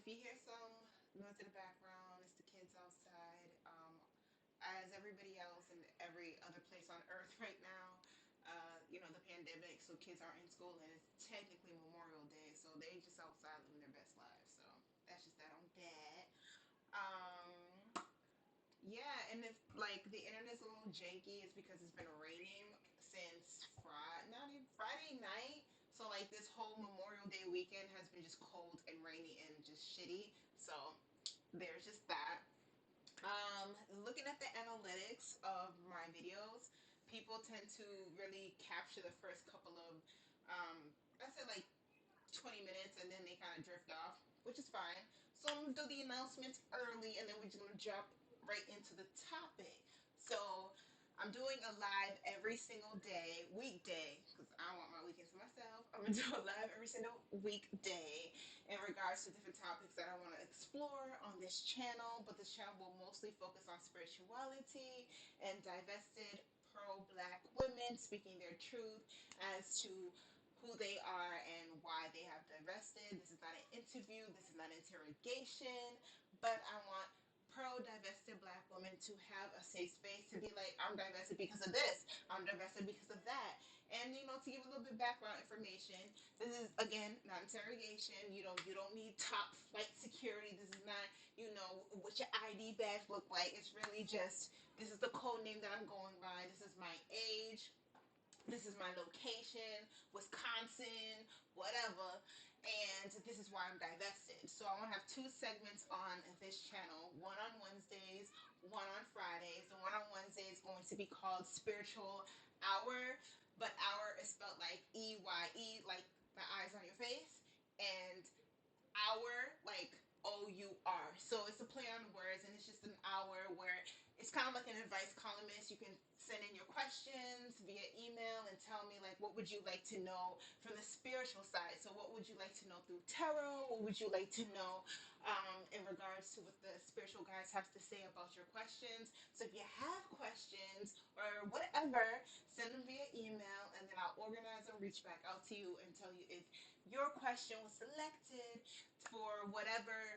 if you hear some noise in the background, it's the kids outside. As everybody else and every other place on earth right now, the pandemic, so kids aren't in school and it's technically Memorial Day, so they just outside living their best lives. So that's just that on that. Um, yeah, and it's like the internet's a little janky. It's because it's been raining since Friday, not even Friday night. So like this whole Memorial Day weekend has been just cold and rainy and just shitty. So there's just that. Looking at the analytics of my videos, people tend to really capture the first couple of, I said like 20 minutes and then they kind of drift off, which is fine. So I'm gonna do the announcements early and then we're just gonna jump right into the topic. So I'm doing a live every single day, weekday, because I want my weekends to myself. I'm gonna do a live every single weekday in regards to different topics that I want to explore on this channel. But this channel will mostly focus on spirituality and divested pro black women speaking their truth as to who they are and why they have divested. This is not an interview, this is not an interrogation, but I want pro divested black women to have a safe space to be like, I'm divested because of this, I'm divested because of that. And to give a little bit of background information, this is again not interrogation. You don't need top flight security. This is not, what your ID badge look like. It's really just this is the code name that I'm going by. This is my age, this is my location, Wisconsin, whatever, and this is why I'm divested. So I want to have two segments on this channel, one on Wednesdays, one on Fridays. The one on Wednesday is going to be called Spiritual Hour, but hour is spelled like EYE, like the eyes on your face, and hour like OUR. So it's a play on words and it's just an hour where it's kind of like an advice columnist. You can send in your questions via email and tell me like what would you like to know from the spiritual side. So what would you like to know through tarot? What would you like to know in regards to what the spiritual guides have to say about your questions? So if you have questions or whatever, send them via email and then I'll organize and reach back out to you and tell you if your question was selected for whatever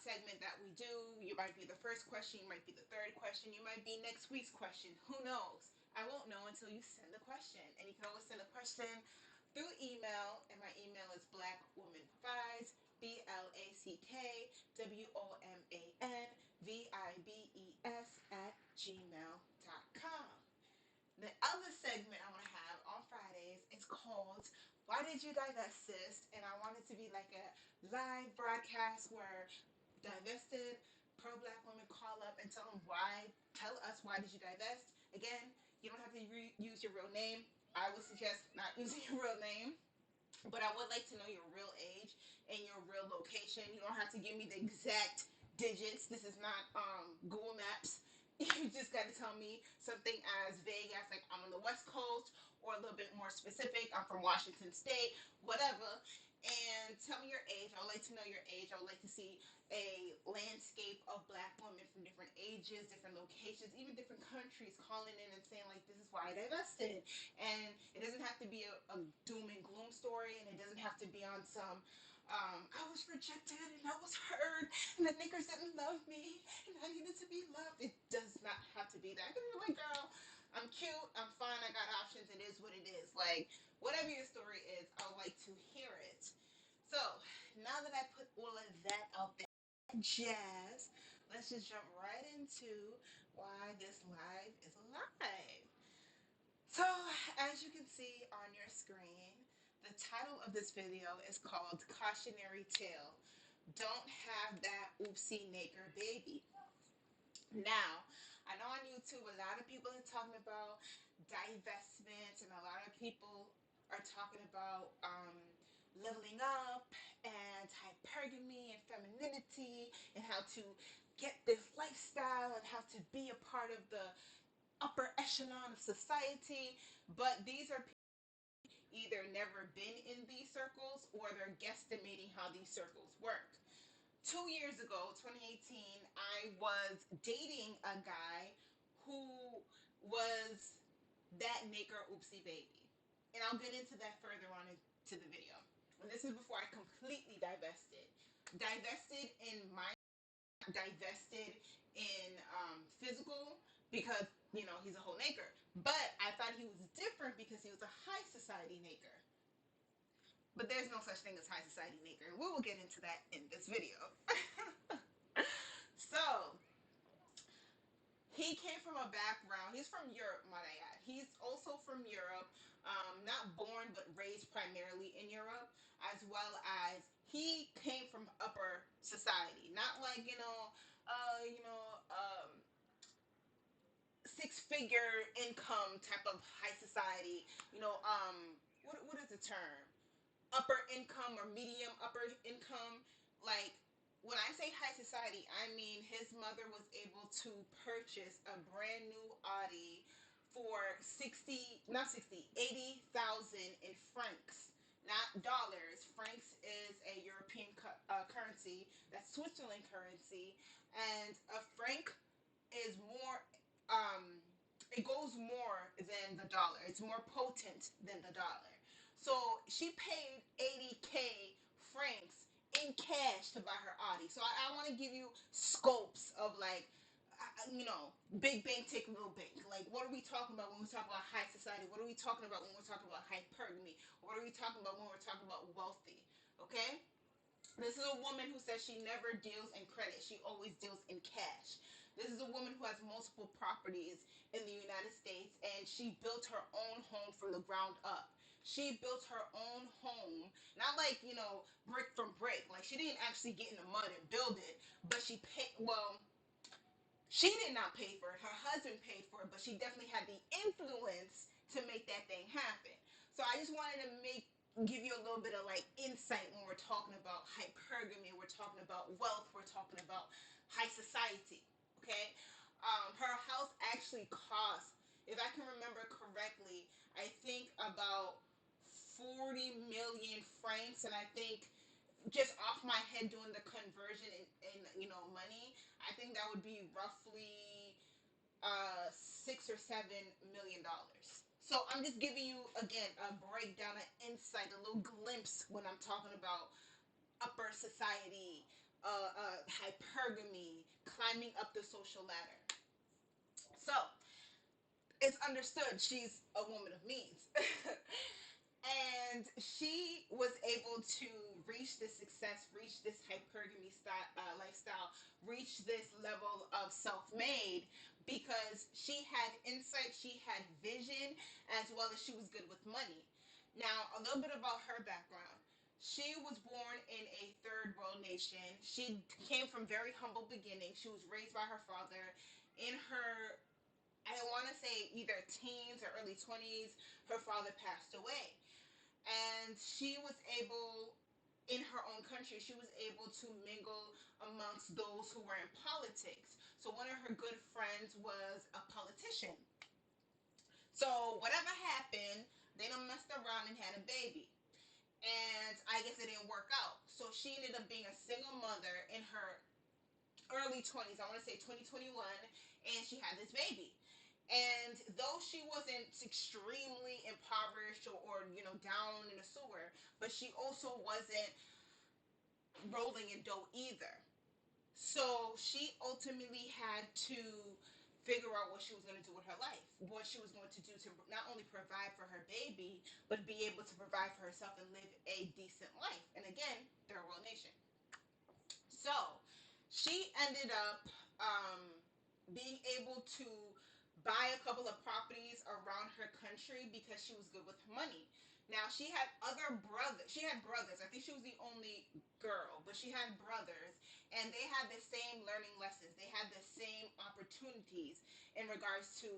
segment that we do. You might be the first question, you might be the third question, you might be next week's question. Who knows? I won't know until you send the question. And you can always send a question through email, and my email is BlackWomanVibes, BlackWomanVibes at gmail.com. The other segment I want to have on Fridays is called Why Did You Divest, Sis? And I want it to be like a live broadcast where divested pro black women call up and tell us why did you divest. Again, you don't have to use your real name. I would suggest not using your real name. But I would like to know your real age and your real location. You don't have to give me the exact digits. This is not Google Maps. You just got to tell me something as vague as like I'm on the West Coast or a little bit more specific. I'm from Washington State, whatever. And tell me your age. I would like to know your age. I would like to see a landscape of black women from different ages, different locations, even different countries calling in and saying like, this is why I divested. And it doesn't have to be a doom and gloom story, and it doesn't have to be on some I was rejected and I was hurt and the niggas didn't love me and I needed to be loved. It does not have to be that. Because you're like, girl, I'm cute, I'm fine, I got options, it is what it is. Like, whatever your story is, I would like to hear it. So, now that I put all of that out there, jazz, let's just jump right into why this live is alive. So, as you can see on your screen, the title of this video is called Cautionary Tale. Don't have that oopsie nigger baby. Now, I know on YouTube a lot of people are talking about divestment and a lot of people are talking about leveling up and hypergamy and femininity and how to get this lifestyle and how to be a part of the upper echelon of society, but these are either never been in these circles or they're guesstimating how these circles work. 2 years ago, 2018, I was dating a guy who was that nigger oopsie baby. And I'll get into that further on into the video. And this is before I completely divested. divested in mind, divested in physical, because he's a whole nigger. But I thought he was different because he was a high society nigger. But there's no such thing as high society nigger. We will get into that in this video. So he came from a background. He's from Europe, might I add. He's also from Europe, not born but raised primarily in Europe, as well as he came from upper society, not like six-figure income type of high society. What is the term? Upper income or medium upper income. Like, when I say high society, I mean his mother was able to purchase a brand new Audi for 60, not 60, 80,000 in francs, not dollars. Francs is a European currency, that's Switzerland currency, and a franc is more, um it goes more than the dollar. It's more potent than the dollar. So she paid 80K francs in cash to buy her Audi. So I want to give you scopes of, like, big bank take little bank. Like, what are we talking about when we talk about high society? What are we talking about when we're talking about hypergamy? What are we talking about when we're talking about wealthy? Okay? This is a woman who says she never deals in credit. She always deals in cash. This is a woman who has multiple properties in the United States, and she built her own home from the ground up. She built her own home, not like, brick from brick. Like, she didn't actually get in the mud and build it, but she paid, well, she did not pay for it. Her husband paid for it, but she definitely had the influence to make that thing happen. So I just wanted to give you a little bit of, like, insight when we're talking about hypergamy, we're talking about wealth, we're talking about high society. Okay, her house actually cost, if I can remember correctly, I think about 40 million francs, and I think, just off my head, doing the conversion in money, I think that would be roughly $6 or $7 million. So I'm just giving you, again, a breakdown, an insight, a little glimpse when I'm talking about upper society, hypergamy, climbing up the social ladder. So it's understood she's a woman of means. And she was able to reach this success, reach this hypergamy lifestyle, reach this level of self-made, because she had insight, she had vision, as well as she was good with money. Now, a little bit about her background. She was born in a third world nation. She came from very humble beginnings. She was raised by her father. In her, I want to say, either teens or early 20s, her father passed away, and she was able, in her own country, she was able to mingle amongst those who were in politics. So one of her good friends was a politician. So whatever happened, they done messed around and had a baby, and I guess it didn't work out. So she ended up being a single mother in her early 20s, I want to say 2021, and she had this baby. And though she wasn't extremely impoverished, or down in the sewer, but she also wasn't rolling in dough either. So she ultimately had to figure out what she was going to do with her life, what she was going to do to not only provide for her baby, but be able to provide for herself and live a decent life. And again, they're a world nation. So she ended up being able to buy a couple of properties around her country because she was good with money. Now, she had other brothers. She had brothers. I think she was the only girl, but she had brothers, and they had the same learning lessons. They had the same opportunities in regards to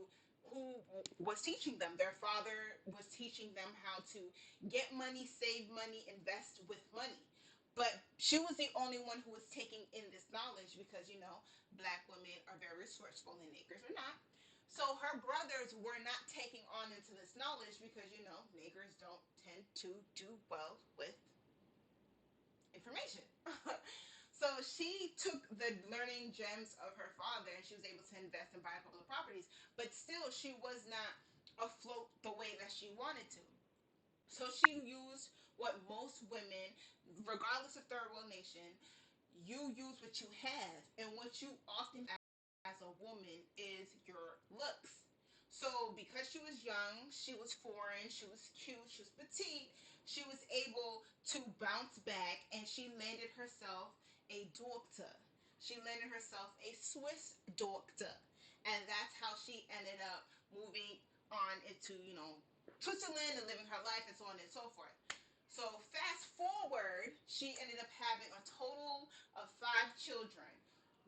who was teaching them. Their father was teaching them how to get money, save money, invest with money. But she was the only one who was taking in this knowledge because, black women are very resourceful and niggers are not. So her brothers were not taking on into this knowledge because, niggers don't tend to do well with information. So she took the learning gems of her father, and she was able to invest and buy a couple of properties. But still, she was not afloat the way that she wanted to. So she used what most women, regardless of third world nation, You use what you have, and what you often as a woman is your looks. So because she was young, she was foreign, she was cute, she was petite, she was able to bounce back, and she landed herself a doctor. She landed herself a Swiss doctor. And that's how she ended up moving on into, Switzerland and living her life and so on and so forth. So fast forward, she ended up having a total of 5 children.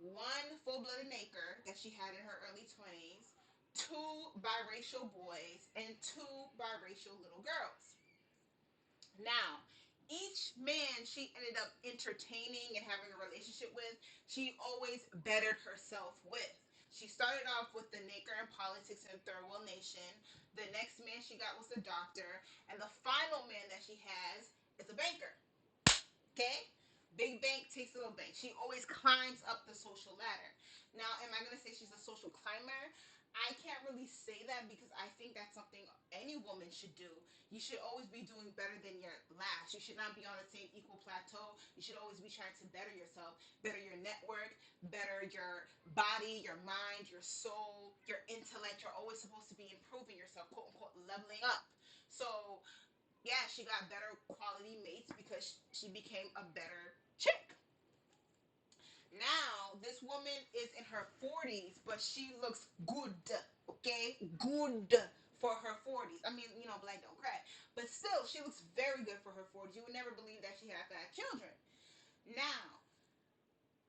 One full-blooded maker that she had in her early 20s, two biracial boys, and two biracial little girls. Now, each man she ended up entertaining and having a relationship with, she always bettered herself with. She started off with the Naker in politics in Third World Nation. The next man she got was a doctor. And the final man that she has is a banker. Okay? Big bank takes little bank. She always climbs up the social ladder. Now, am I going to say she's a social climber? I can't really say that because I think that's something any woman should do. You should always be doing better than your last. You should not be on the same equal plateau. You should always be trying to better yourself, better your network, better your body, your mind, your soul, your intellect. You're always supposed to be improving yourself, quote unquote, leveling up. So yeah, she got better quality mates because she became a better chick. Now, this woman is in her 40s, but she looks good, okay? Good for her 40s. I mean, black don't crack. But still, she looks very good for her 40s. You would never believe that she had 5 children. Now,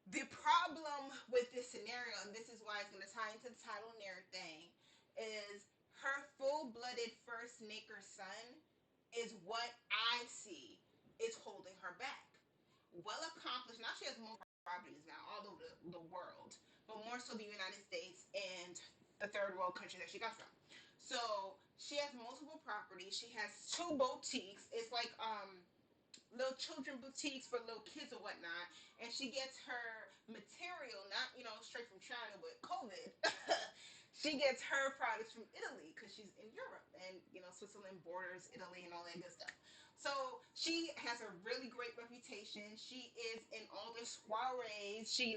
the problem with this scenario, and this is why it's going to tie into the title and everything, is her full-blooded first Naker son is what I see is holding her back. Well accomplished. Now she has more properties now all over the world, but more so the United States and the third world country that she got from. So she has multiple properties. She has 2 boutiques. It's like little children boutiques for little kids or whatnot, and she gets her material not straight from China with COVID. She gets her products from Italy because she's in Europe, and Switzerland borders Italy and all that good stuff. So she has a really great reputation. She is in all the soirees. She's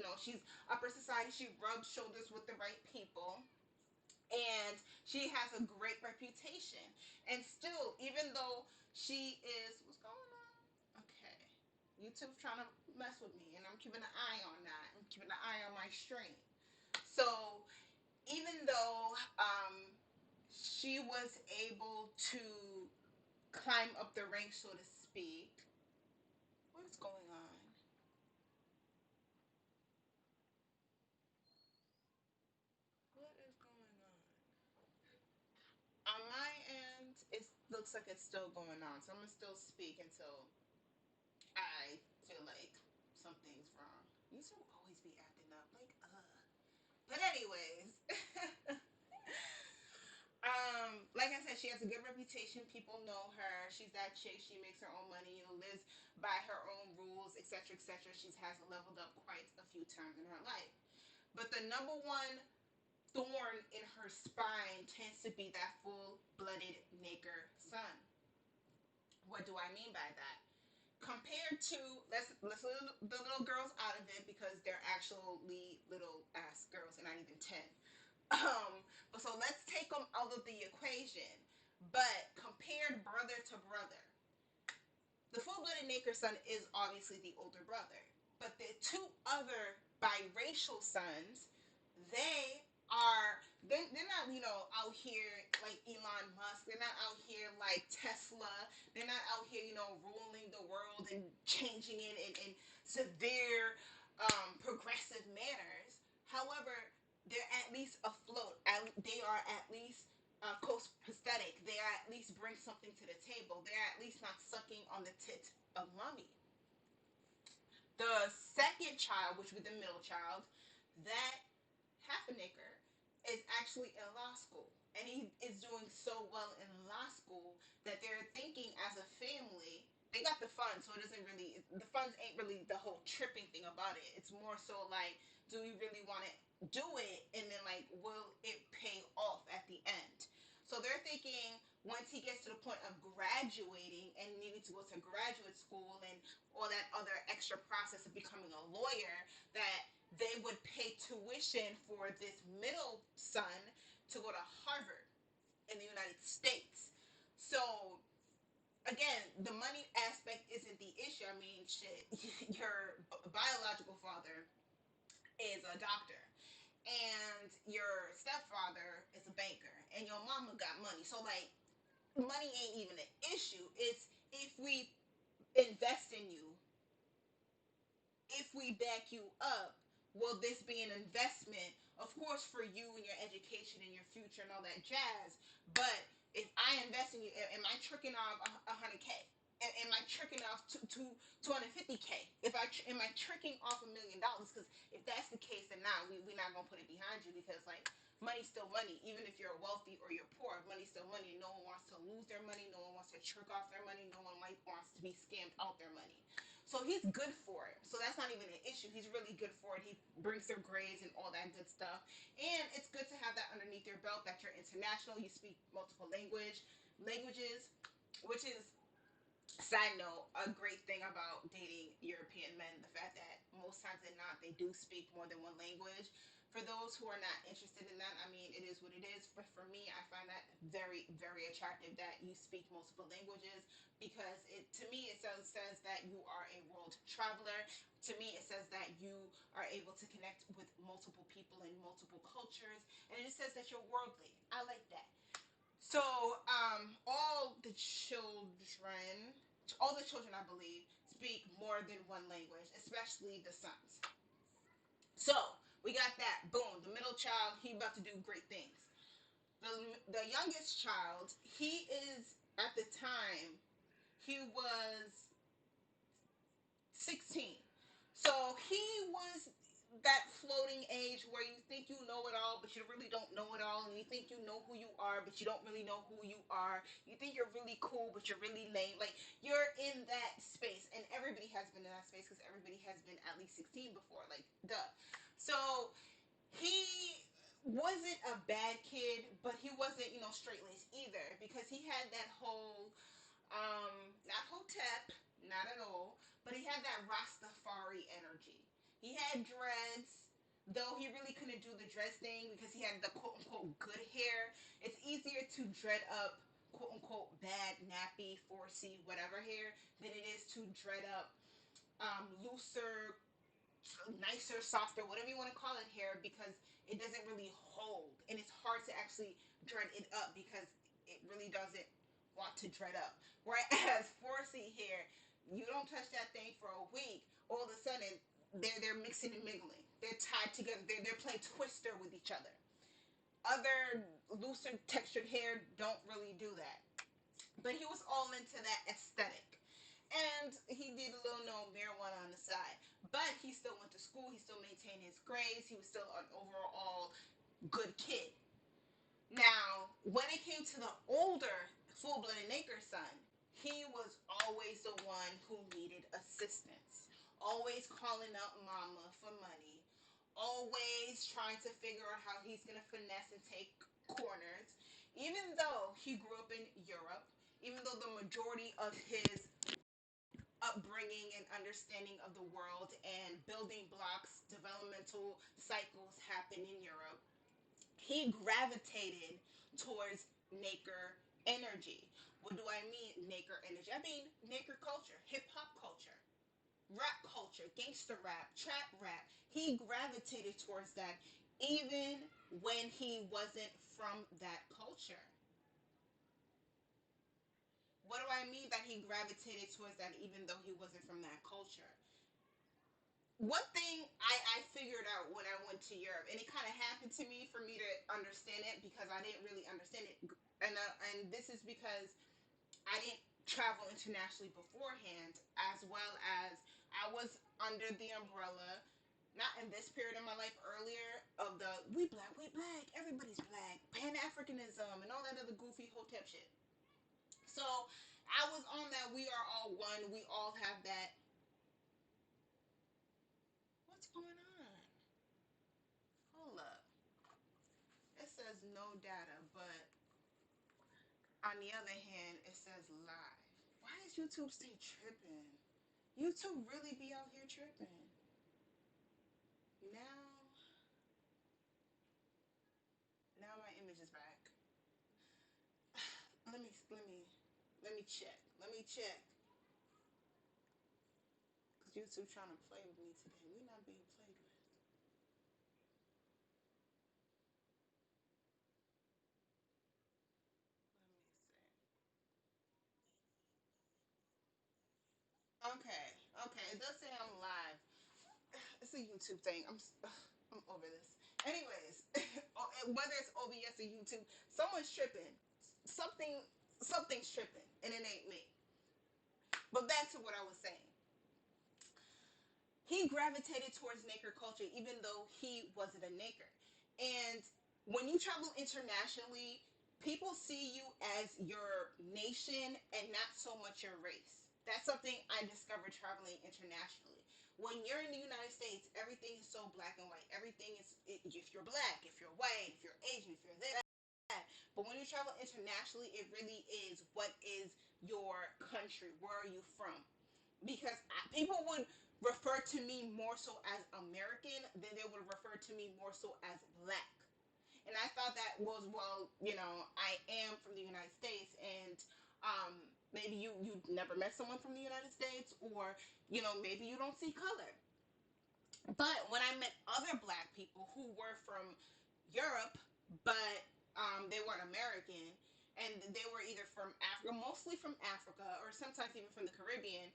upper society. She rubs shoulders with the right people, and she has a great reputation. And still, even though she is, what's going on? Okay, YouTube's trying to mess with me, and I'm keeping an eye on that. I'm keeping an eye on my stream. So even though she was able to climb up the ranks, so to speak, what's going on? What is going on? On my end, it looks like it's still going on, so I'm gonna still speak until I feel like something's wrong. You should always be acting up, like. But anyways, like I said, she has a good reputation. People know her. She's that chick. She makes her own money. Lives by her own rules, etc., etc. She has leveled up quite a few times in her life. But the number one thorn in her spine tends to be that full-blooded Naker son. What do I mean by that? Compared to let's leave the little girls out of it because they're actually little ass girls and not even 10. But so let's take them out of the equation. But compared brother to brother, the full-blooded Naker son is obviously the older brother. But the two other biracial sons, they they're not out here like Elon Musk. They're not out here like Tesla. They're not out here ruling the world and changing it in severe progressive manners. However, they're at least afloat. They are at least copacetic. They are at least bring something to the table. They're at least not sucking on the tit of mommy. The second child, which would be the middle child, that half an acre, is actually in law school. And he is doing so well in law school that they're thinking as a family, they got the funds, so it doesn't really, the funds ain't really the whole tripping thing about it. It's more so like, do we really want to do it? And then, like, will it pay off at the end? So they're thinking, once he gets to the point of graduating and needing to go to graduate school and all that other extra process of becoming a lawyer, that they would pay tuition for this middle son to go to Harvard in the United States. So again, the money aspect isn't the issue. I mean, shit, your biological father is a doctor, and your stepfather is a banker, and your mama got money. So like, money ain't even an issue. It's if we invest in you, if we back you up, will this be an investment? Of course, for you and your education and your future and all that jazz. But if I invest in you, am I tricking off 100K? Am I tricking off 250K? If am I tricking off $1 million? Because if that's the case, then nah, we not gonna put it behind you, because like, money's still money. Even if you're wealthy or you're poor, money's still money. No one wants to lose their money. No one wants to trick off their money. No one wants to be scammed out their money. So he's good for it. So that's not even an issue. He's really good for it. He brings their grades and all that good stuff. And it's good to have that underneath your belt, that you're international. You speak multiple languages, which is, side note, a great thing about dating European men, the fact that most times than not they do speak more than one language. For those who are not interested in that, I mean, it is what it is. But for me, I find that very, very attractive that you speak multiple languages, because it, to me, it says that you are a world traveler. To me, it says that you are able to connect with multiple people in multiple cultures, and it just says that you're worldly. I like that. So, all the children, I believe, speak more than one language, especially the sons. So, we got that. Boom. The middle child, he about to do great things. The youngest child, he is, at the time, he was 16. So he was that floating age where you think you know it all, but you really don't know it all, and you think you know who you are, but you don't really know who you are. You think you're really cool, but you're really lame. Like, you're in that space, and everybody has been in that space, because everybody has been at least 16 before. Like, duh. So he wasn't a bad kid, but he wasn't, straight laced either, because he had that whole not Hotep, not at all, but he had that Rastafari energy. He had dreads, though he really couldn't do the dreads thing because he had the quote unquote good hair. It's easier to dread up quote unquote bad, nappy, 4C, whatever hair than it is to dread up looser, nicer, softer, whatever you want to call it, hair, because it doesn't really hold, and it's hard to actually dread it up because it really doesn't want to dread up. Whereas 4C hair, you don't touch that thing for a week, all of a sudden they're mixing and mingling. They're tied together. They're playing Twister with each other. Other looser textured hair don't really do that. But he was all into that aesthetic. And he did a little known marijuana on the side. But he still went to school. He still maintained his grades. He was still an overall good kid. Now, when it came to the older full-blooded Naker son, he was always the one who needed assistance. Always calling up mama for money. Always trying to figure out how he's going to finesse and take corners. Even though he grew up in Europe, even though the majority of his upbringing and understanding of the world and building blocks, developmental cycles happen in Europe, he gravitated towards Naker energy. What do I mean, Naker energy? I mean Naker culture, hip hop culture, rap culture, gangster rap, trap rap. He gravitated towards that even when he wasn't from that culture. What do I mean that he gravitated towards that even though he wasn't from that culture? One thing I figured out when I went to Europe, and it kind of happened to me for me to understand it because I didn't really understand it, and this is because I didn't travel internationally beforehand, as well as I was under the umbrella, not in this period of my life, earlier, of the we black, everybody's black, Pan Africanism, and all that other goofy hotep shit. So I was on that we are all one, we all have that. What's going on? Hold up. It says no data, but on the other hand, it says live. Why does YouTube stay tripping? YouTube really be out here tripping. Now, now my image is back. Let me check. Let me check. Cause YouTube trying to play with me today. We're not being played with. Let me see. Okay, okay. It does say I'm live. It's a YouTube thing. I'm over this. Anyways, whether it's OBS or YouTube, someone's tripping. Something, something's tripping, and it ain't me. But back to what I was saying. He gravitated towards Naker culture, even though he wasn't a Naker. And when you travel internationally, people see you as your nation and not so much your race. That's something I discovered traveling internationally. When you're in the United States, everything is so black and white. Everything is, if you're black, if you're white, if you're Asian, if you're this, that. But when you travel internationally, it really is what is your country? Where are you from? Because people would refer to me more so as American than they would refer to me more so as black. And I thought that was, well, I am from the United States, and maybe you never met someone from the United States, or maybe you don't see color. But when I met other black people who were from Europe, but they weren't American, and they were either from Africa, mostly from Africa, or sometimes even from the Caribbean,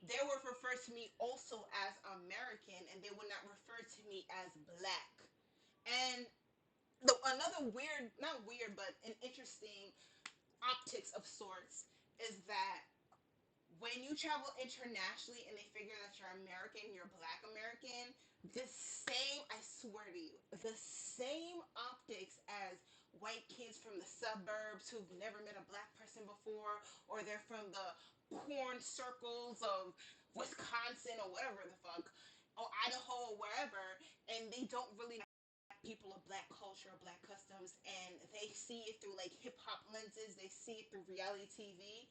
they would refer to me also as American, and they would not refer to me as black. And another weird, not weird, but an interesting optics of sorts is that when you travel internationally and they figure that you're American, you're black American, the same, I swear to you, the same optics as white kids from the suburbs who've never met a black person before, or they're from the corn circles of Wisconsin or whatever the fuck, or Idaho or wherever, and they don't really people of black culture, black customs, and they see it through like hip hop lenses, they see it through reality TV.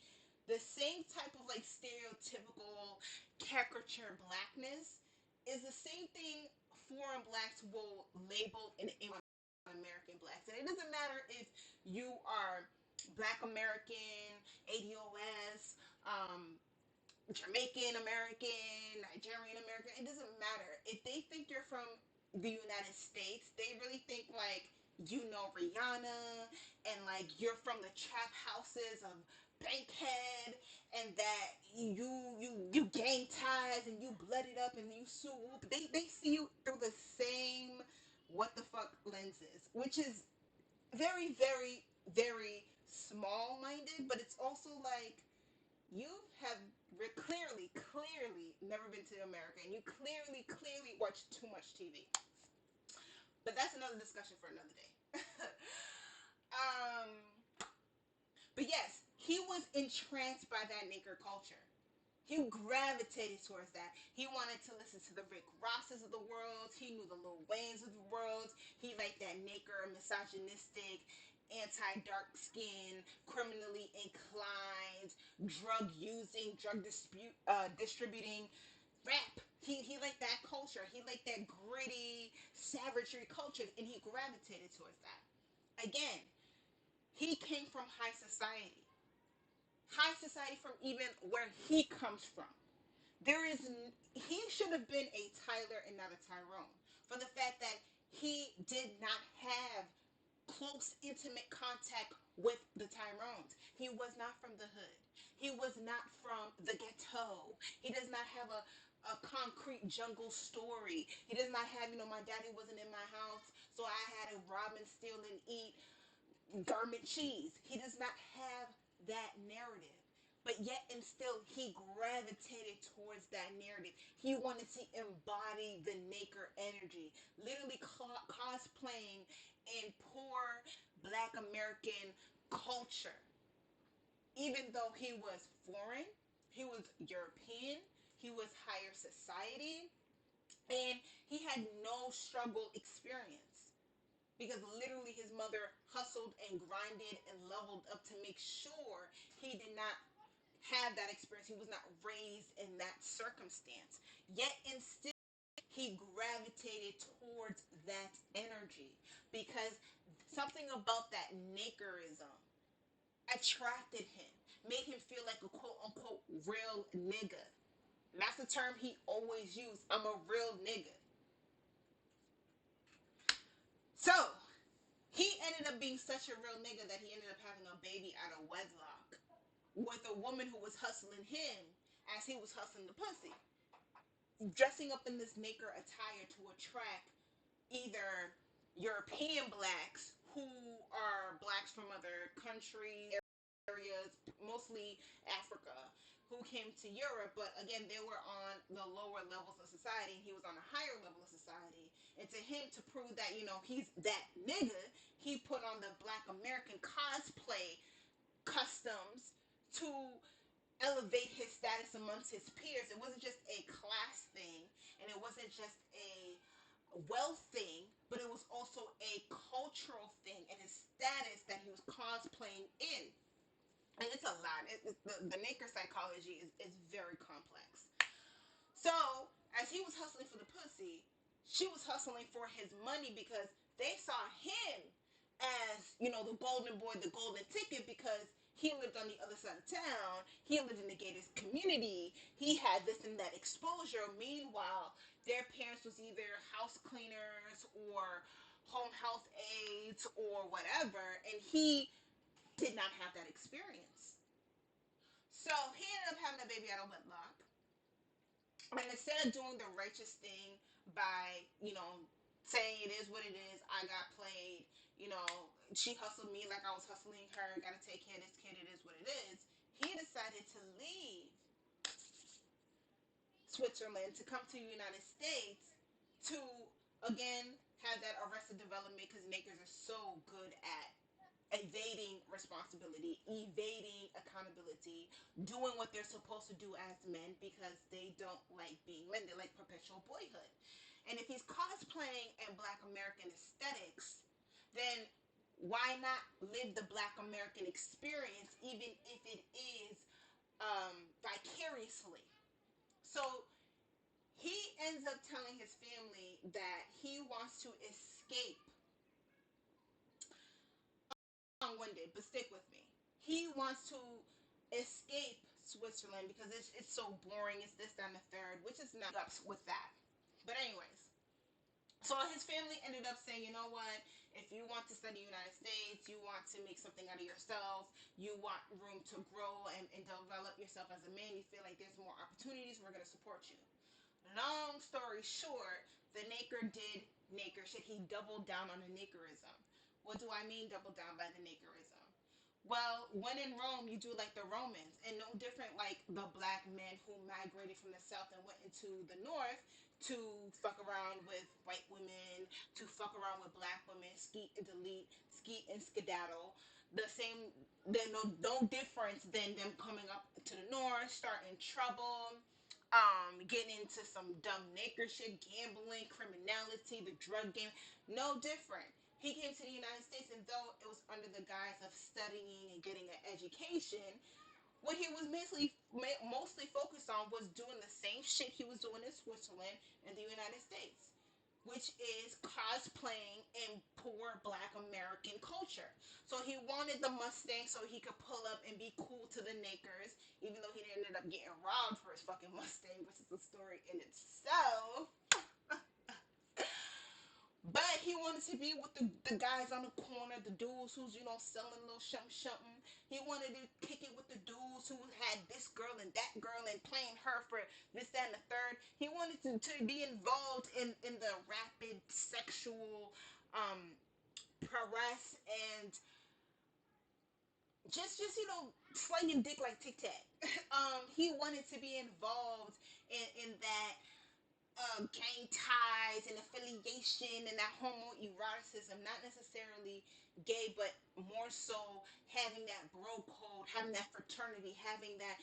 The same type of like stereotypical caricature blackness is the same thing foreign blacks will label in American blacks. And it doesn't matter if you are black American, ADOS, Jamaican American, Nigerian American, it doesn't matter. If they think you're from the United States, they really think like Rihanna, and like you're from the trap houses of Bankhead, and that you gang ties and you blooded up and you swoop. They see you through the same what the fuck lenses, which is very, very, very small minded, but it's also like you have clearly never been to America, and you clearly watch too much TV. But that's another discussion for another day. um, but yes, he was entranced by that nigger culture. He gravitated towards that. He wanted to listen to the Rick Rosses of the world. He knew the Lil Waynes of the world. He liked that nigger, misogynistic, anti-dark skin, criminally inclined, drug using, distributing rap. He liked that culture. He liked that gritty savagery culture, and he gravitated towards that. Again, he came from high society. High society from even where he comes from. He should have been a Tyler and not a Tyrone, for the fact that he did not have close, intimate contact with the Tyrones. He was not from the hood. He was not from the ghetto. He does not have a concrete jungle story. He does not have, my daddy wasn't in my house, so I had to rob and steal and eat garment cheese. He does not have that narrative. But yet and still, he gravitated towards that narrative. He wanted to embody the Naker energy, literally cosplaying in poor black American culture. Even though he was foreign, he was European, he was higher society, and he had no struggle experience. because literally his mother hustled and grinded and leveled up to make sure he did not have that experience. He was not raised in that circumstance. Yet and still he gravitated towards that energy because something about that niggerism attracted him, made him feel like a quote unquote real nigga. And that's the term he always used. I'm a real nigga. So he ended up being such a real nigga that he ended up having a baby out of wedlock with a woman who was hustling him as he was hustling the pussy, dressing up in this maker attire to attract either European blacks who are blacks from other countries, areas, mostly Africa, who came to Europe, but again, they were on the lower levels of society, and he was on a higher level of society. And to him, to prove that, he's that nigga, he put on the Black American cosplay customs to elevate his status amongst his peers. It wasn't just a class thing, and it wasn't just a wealth thing, but it was also a cultural thing and his status that he was cosplaying in. And it's a lot. The Naker psychology is very complex. So, as he was hustling for the pussy, she was hustling for his money because they saw him as, the golden boy, the golden ticket, because he lived on the other side of town. He lived in the gated community. He had this and that exposure. Meanwhile, their parents was either house cleaners or home health aides or whatever, and he did not have that experience. So he ended up having a baby out of wedlock. And instead of doing the righteous thing by, saying it is what it is, I got played, she hustled me like I was hustling her, gotta take care of this kid, it is what it is, he decided to leave Switzerland to come to the United States to, again, have that arrested development because makers are so good at evading responsibility, evading accountability, doing what they're supposed to do as men because they don't like being men. They like perpetual boyhood. And if he's cosplaying in Black American aesthetics, then why not live the Black American experience, even if it is vicariously? So he ends up telling his family that he wants to escape. Long-winded, but stick with me. He wants to escape Switzerland because it's so boring. It's this, that, and the third, which is not up with that. But anyways, so his family ended up saying, you know what? If you want to study United States, you want to make something out of yourself, you want room to grow and develop yourself as a man, you feel like there's more opportunities, we're going to support you. Long story short, the Naker did Naker shit. He doubled down on the Nakerism. What do I mean double down by the Nakerism? Well, when in Rome, you do like the Romans, and no different like the black men who migrated from the south and went into the north to fuck around with white women, to fuck around with black women, skeet and delete, skeet and skedaddle. The same, there's no difference than them coming up to the north, starting trouble, getting into some dumb naked shit, gambling, criminality, the drug game. No different. He came to the United States, and though it was under the guise of studying and getting an education, what he was mostly focused on was doing the same shit he was doing in Switzerland and the United States, which is cosplaying in poor Black American culture. So he wanted the Mustang so he could pull up and be cool to the Nakers, even though he ended up getting robbed for his fucking Mustang, which is a story in itself. But he wanted to be with the guys on the corner, the dudes who's, selling a little something. He wanted to kick it with the dudes who had this girl and that girl and playing her for this, that, and the third. He wanted to be involved in the rapid sexual prowess and just slinging dick like Tic Tac. He wanted to be involved in that gang ties and affiliation and that homoeroticism, not necessarily gay, but more so having that bro code, having that fraternity, having that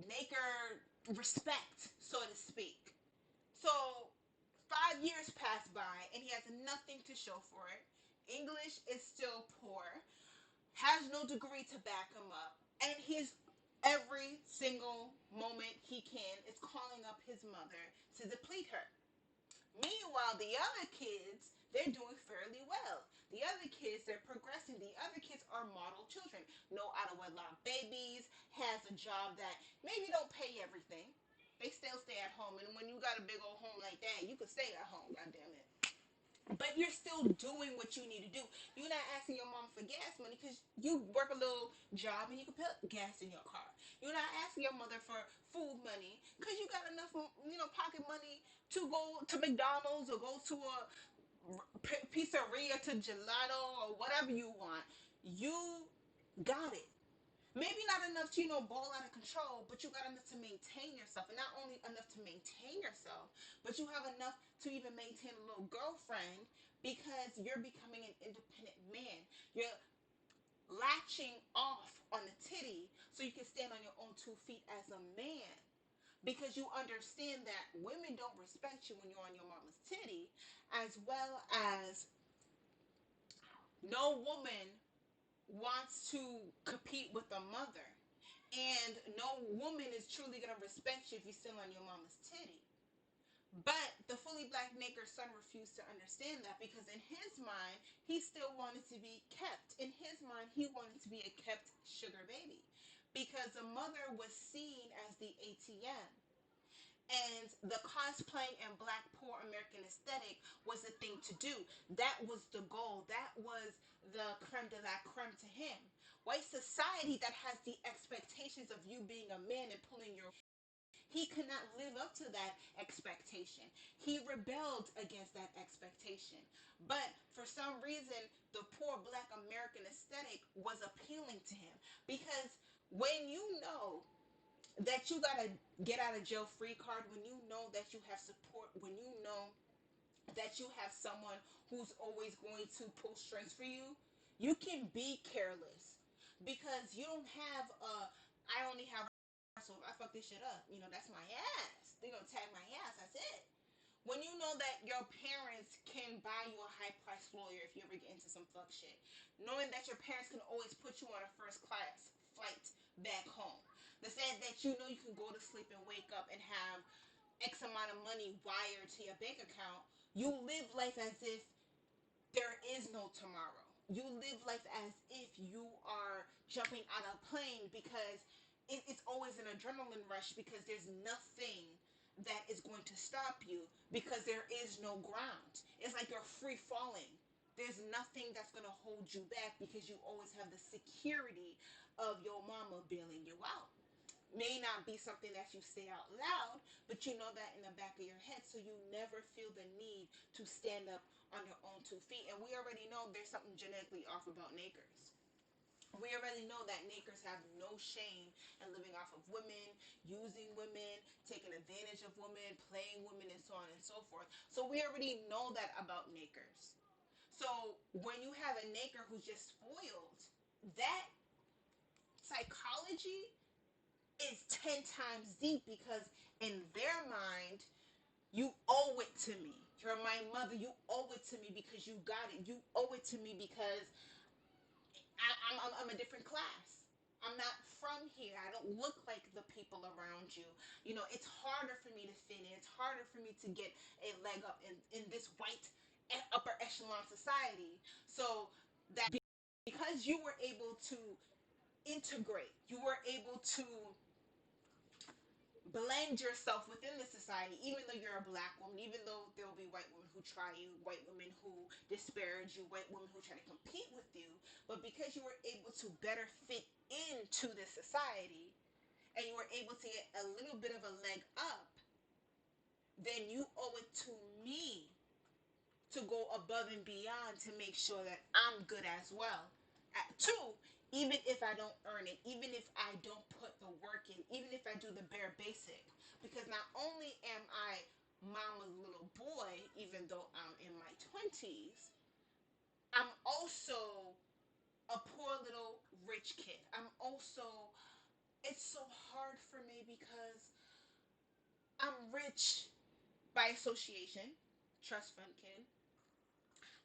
Naker respect, so to speak. So 5 years pass by and he has nothing to show for it. English is still poor, has no degree to back him up, and he's every single moment he can is calling up his mother to deplete her. Meanwhile, the other kids, they're doing fairly well. The other kids, they're progressing. The other kids are model children. No out of wedlock babies, has a job that maybe don't pay everything. They still stay at home. And when you got a big old home like that, you can stay at home, God damn it. But you're still doing what you need to do. You're not asking your mom for gas money because you work a little job and you can put gas in your car. You're not asking your mother for food money because you got enough, pocket money to go to McDonald's or go to a pizzeria to gelato or whatever you want. You got it. Maybe not enough to, ball out of control, but you got enough to maintain yourself. And not only enough to maintain yourself, but you have enough to even maintain a little girlfriend because you're becoming an independent man. You're latching off on the titty so you can stand on your own 2 feet as a man. Because you understand that women don't respect you when you're on your mama's titty, as well as no woman wants to compete with a mother. And no woman is truly gonna respect you if you're still on your mama's titty. But the fully black nigger son refused to understand that because in his mind, he still wanted to be kept. In his mind, he wanted to be a kept sugar baby. Because the mother was seen as the ATM. And the cosplaying and black poor American aesthetic was the thing to do. That was the goal. That was the creme de la creme to him. White society that has the expectations of you being a man and pulling your he could not live up to that expectation. He rebelled against that expectation. But for some reason, the poor black American aesthetic was appealing to him. Because when you know that you got a get out of jail free card, when you know that you have support, when you know that you have someone who's always going to pull strings for you, you can be careless because you don't have a I only have so if I fuck this shit up, that's my ass. They're gonna tag my ass, that's it. When you know that your parents can buy you a high priced lawyer if you ever get into some fuck shit, knowing that your parents can always put you on a first class flight back home, the fact that you can go to sleep and wake up and have X amount of money wired to your bank account, you live life as if there is no tomorrow. You live life as if you are jumping out of a plane because it's always an adrenaline rush because there's nothing that is going to stop you because there is no ground. It's like you're free falling. There's nothing that's going to hold you back because you always have the security of your mama bailing you out. May not be something that you say out loud, but you know that in the back of your head, so you never feel the need to stand up on your own 2 feet. And we already know there's something genetically off about Nakers. We already know that Nakers have no shame in living off of women, using women, taking advantage of women, playing women, and so on and so forth. So we already know that about Nakers. So when you have a Naker who's just spoiled, that psychology is 10 times deep because in their mind, you owe it to me. You're my mother. You owe it to me because you got it. You owe it to me because I'm a different class. I'm not from here. I don't look like the people around you. It's harder for me to fit in. It's harder for me to get a leg up in this white upper echelon society. So that because you were able to integrate, you were able to blend yourself within the society, even though you're a black woman, even though there will be white women who try you, white women who disparage you, white women who try to compete with you, but because you were able to better fit into this society and you were able to get a little bit of a leg up, then you owe it to me to go above and beyond to make sure that I'm good as well. Two, even if I don't earn it, even if I don't put the work in, even if I do the bare basic, because not only am I mama's little boy, even though I'm in my 20s, I'm also a poor little rich kid. It's so hard for me because I'm rich by association. trust fund kid.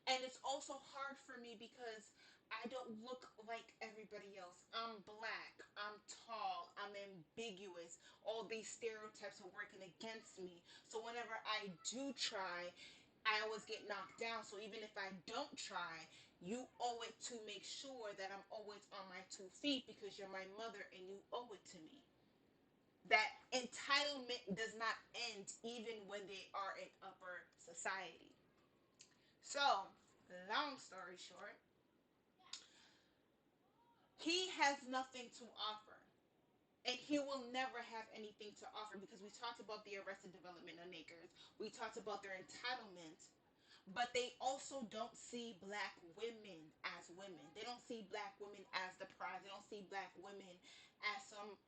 And it's also hard for me because I don't look like everybody else. I'm black, I'm tall, I'm ambiguous. All these stereotypes are working against me. So whenever I do try, I always get knocked down. So even if I don't try, you owe it to make sure that I'm always on my 2 feet because you're my mother and you owe it to me. That entitlement does not end even when they are in upper society. So, long story short, he has nothing to offer. And he will never have anything to offer because we talked about the arrested development of niggers. We talked about their entitlement. But they also don't see black women as women. They don't see black women as the prize. They don't see black women as some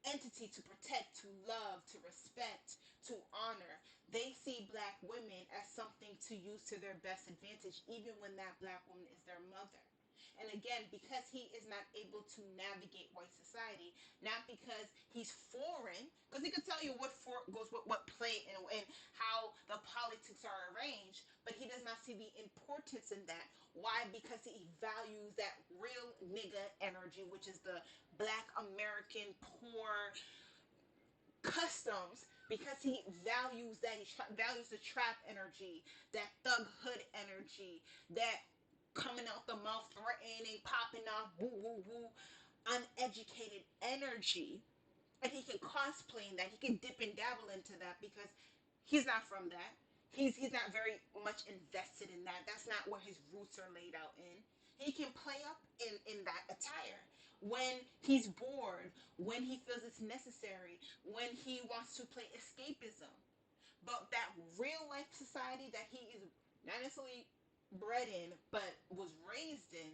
entity to protect, to love, to respect, to honor. They see black women as something to use to their best advantage, even when that black woman is their mother. And again, because he is not able to navigate white society, not because he's foreign, because he could tell you goes with what play and how the politics are arranged, but he does not see the importance in that. Why? Because he values that real nigga energy, which is the black American poor customs, because he values that. Values the trap energy, that thug hood energy, that coming out the mouth threatening, popping off, woo woo woo, uneducated energy. And he can cosplay in that. He can dip and dabble into that because he's not from that. He's not very much invested in that. That's not where his roots are laid out in. He can play up in that attire when he's bored, when he feels it's necessary, when he wants to play escapism. But that real life society that he is not necessarily bred in, but was raised in,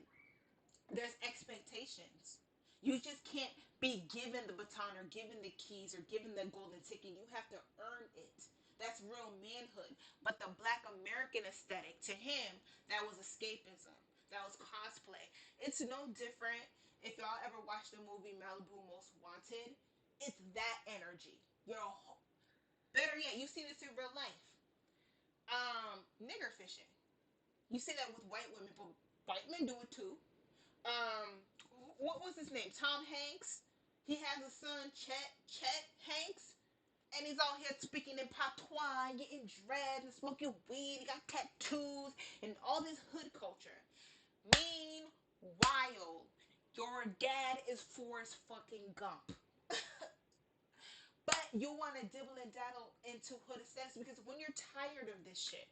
there's expectations. You just can't be given the baton or given the keys or given the golden ticket. You have to earn it. That's real manhood. But the black American aesthetic, to him, that was escapism. That was cosplay. It's no different if y'all ever watched the movie Malibu Most Wanted. It's that energy. Better yet, you see this in real life. Nigger fishing. You see that with white women, but white men do it too. um what was his name? Tom Hanks. He has a son, Chet Hanks, and he's out here speaking in patois, getting dreads and smoking weed. He got tattoos and all this hood culture. Meanwhile, your dad is Forrest fucking Gump. But you want to dibble and daddle into hood aesthetics because when you're tired of this shit,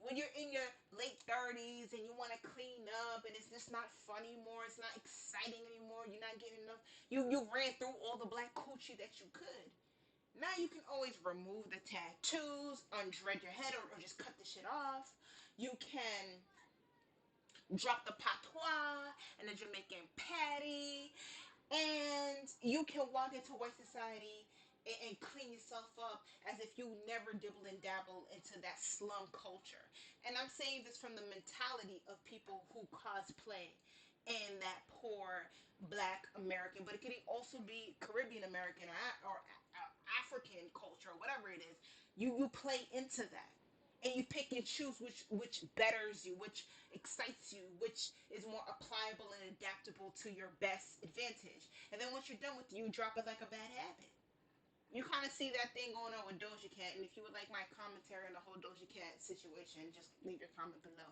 when you're in your late 30s and you want to clean up and it's just not fun anymore, it's not exciting anymore, you're not getting enough, you ran through all the black coochie that you could. Now you can always remove the tattoos, undread your head, or just cut the shit off. You can drop the patois and the Jamaican patty, and you can walk into white society and clean yourself up as if you never dibble and dabble into that slum culture. And I'm saying this from the mentality of people who cosplay in that poor black American, but it could also be Caribbean American or African culture or whatever it is. You play into that and you pick and choose which betters you, which excites you, which is more applicable and adaptable to your best advantage. And then once you're done with it, you drop it like a bad habit. You kind of see that thing going on with Doja Cat, and if you would like my commentary on the whole Doja Cat situation, just leave your comment below.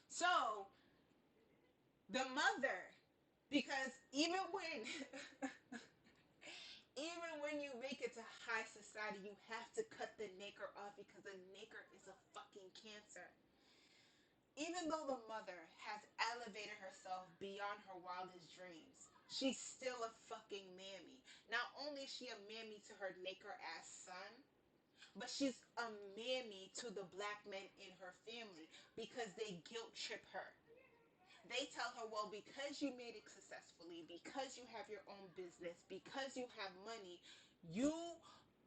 So the mother, because even when you make it to high society, you have to cut the nigger off because the nigger is a fucking cancer. Even though the mother has elevated herself beyond her wildest dreams, she's still a fucking mammy. Not only is she a mammy to her naked ass son, but she's a mammy to the black men in her family because they guilt trip her. They tell her, well, because you made it successfully, because you have your own business, because you have money, you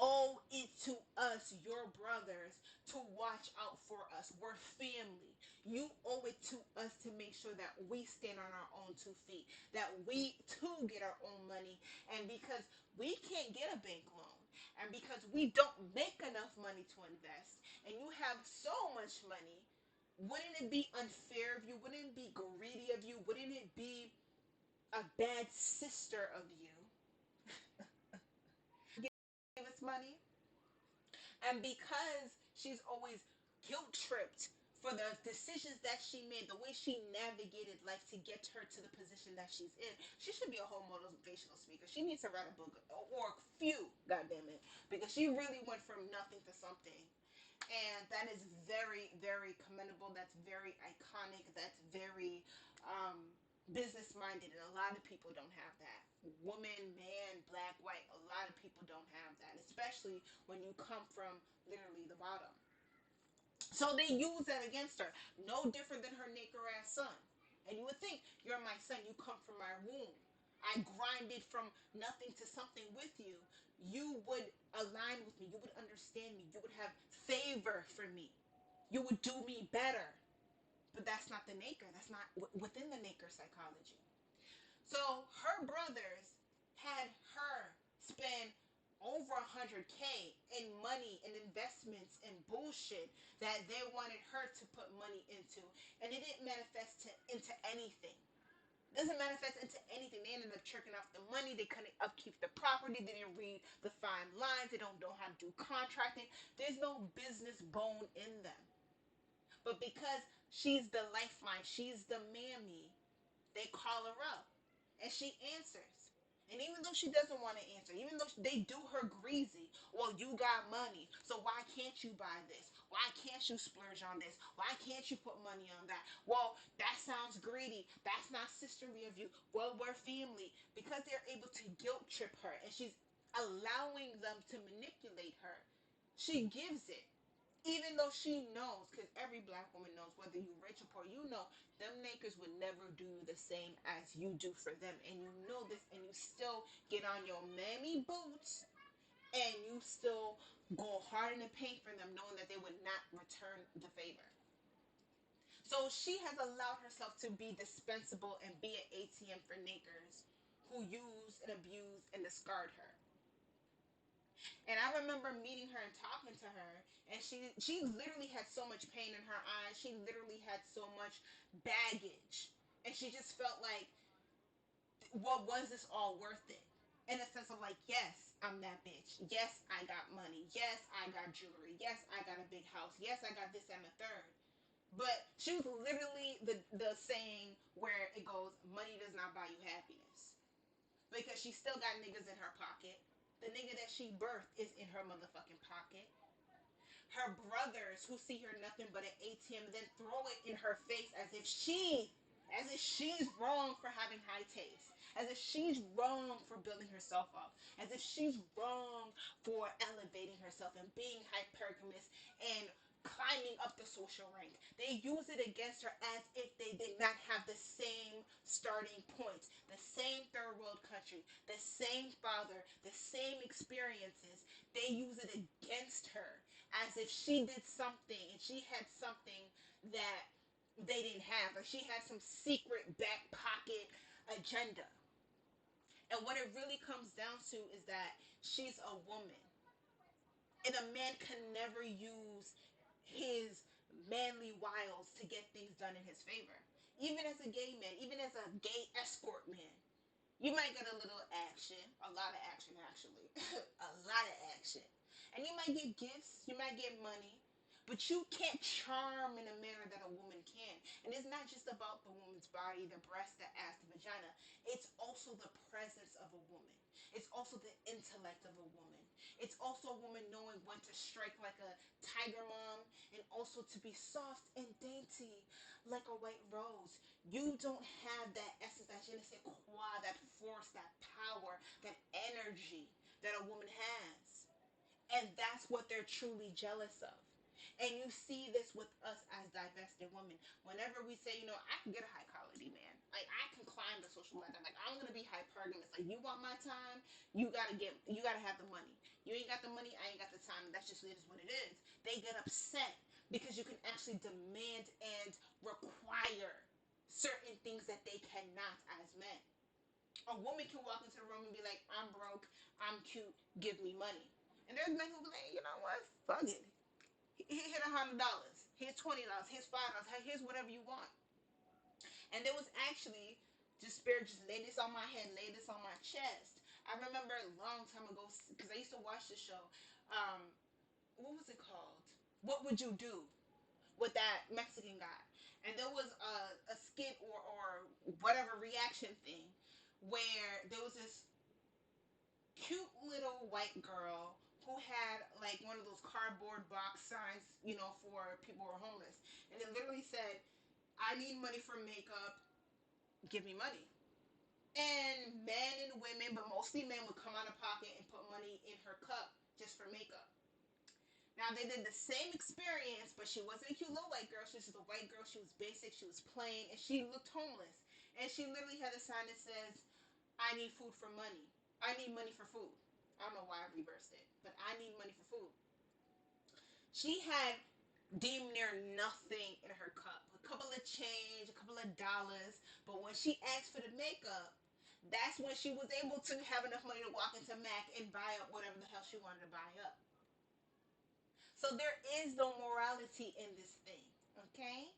owe it to us, your brothers, to watch out for us. We're family. You owe it to us to make sure that we stand on our own 2 feet, that we too get our own money. And because we can't get a bank loan, and because we don't make enough money to invest, and you have so much money, wouldn't it be unfair of you? Wouldn't it be greedy of you? Wouldn't it be a bad sister of you? Give us money. And because she's always guilt tripped for the decisions that she made, the way she navigated life to get her to the position that she's in, she should be a whole motivational speaker. She needs to write a book or a few, goddamn it, because she really went from nothing to something. And that is very, very commendable. That's very iconic. That's very business minded, and a lot of people don't have that. Woman, man, black, white, a lot of people don't have that, especially when you come from literally the bottom. So they use that against her, no different than her nigger ass son. And you would think, you're my son, you come from my womb. I grinded from nothing to something with you. You would align with me. You would understand me. You would have favor for me. You would do me better. But that's not the Naker. That's not within the Naker psychology. So her brothers had her spend over 100K in money and investments and bullshit that they wanted her to put money into, and it didn't manifest into anything. It doesn't manifest into anything. They ended up tricking off the money. They couldn't upkeep the property. They didn't read the fine lines. They don't know how to do contracting. There's no business bone in them. But because she's the lifeline, she's the mammy, they call her up and she answers. And even though she doesn't want to answer, even though they do her greasy, well, you got money, so why can't you buy this? Why can't you splurge on this? Why can't you put money on that? Well, that sounds greedy. That's not sisterly of you. Well, we're family. Because they're able to guilt trip her and she's allowing them to manipulate her, she gives it, even though she knows, because every black woman knows, whether you rich or poor, you know them niggas would never do the same as you do for them, and you know this, and you still get on your mammy boots, and you still go hard in the paint for them, knowing that they would not return the favor. So she has allowed herself to be dispensable and be an ATM for niggers who use and abuse and discard her. And I remember meeting her and talking to her, and she literally had so much pain in her eyes. She literally had so much baggage, and she just felt like, what was this all worth it? In a sense of like, yes, I'm that bitch. Yes, I got money. Yes, I got jewelry. Yes, I got a big house. Yes, I got this and the third. But she was literally the saying where it goes, money does not buy you happiness, because she still got niggas in her pocket. The nigga that she birthed is in her motherfucking pocket. Her brothers who see her nothing but an ATM then throw it in her face as if she's wrong for having high taste, as if she's wrong for building herself up, as if she's wrong for elevating herself and being hypergamous and climbing up the social rank. They use it against her as if they did not have the same starting point, the same third world country, the same father, the same experiences. They use it against her as if she did something and she had something that they didn't have, or she had some secret back pocket agenda. And what it really comes down to is that she's a woman, and a man can never use his manly wiles to get things done in his favor. Even as a gay man, even as a gay escort man, you might get a little action, a lot of action actually, a lot of action. And you might get gifts, you might get money, but you can't charm in a manner that a woman can. And it's not just about the woman's body, the breast, the ass, the vagina. It's also the presence of a woman. It's also the intellect of a woman. It's also a woman knowing when to strike like a tiger mom, and also to be soft and dainty like a white rose. You don't have that essence, that je ne sais quoi, that force, that power, that energy that a woman has. And that's what they're truly jealous of. And you see this with us as divested women. Whenever we say, I can get a high quality man. Like, I can climb the social ladder. Like, I'm gonna be hypergamous. Like, you want my time, you gotta have the money. You ain't got the money, I ain't got the time. That's just it is what it is. They get upset because you can actually demand and require certain things that they cannot as men. A woman can walk into the room and be like, I'm broke, I'm cute, give me money. And there's men who be like, you know what? Fuck it. Hit $100. Here's $20. Here's $5. Here's whatever you want. And there was actually just spirit just lay this on my head, lay this on my chest. I remember a long time ago because I used to watch the show. Um, what was it called? What would you do with that Mexican guy? And there was a skit or whatever reaction thing where there was this cute little white girl who had like one of those cardboard box signs, for people who are homeless. And it literally said, I need money for makeup, give me money. And men and women, but mostly men, would come out of pocket and put money in her cup just for makeup. Now they did the same experience, but she wasn't a cute little white girl. She was just a white girl. She was basic. She was plain, and she looked homeless. And she literally had a sign that says, "I need food for money. I need money for food." I don't know why I reversed it, but I need money for food. She had damn near nothing in her cup. A couple of change, a couple of dollars. But when she asked for the makeup, that's when she was able to have enough money to walk into Mac and buy up whatever the hell she wanted to buy up. So there is no morality in this thing, okay?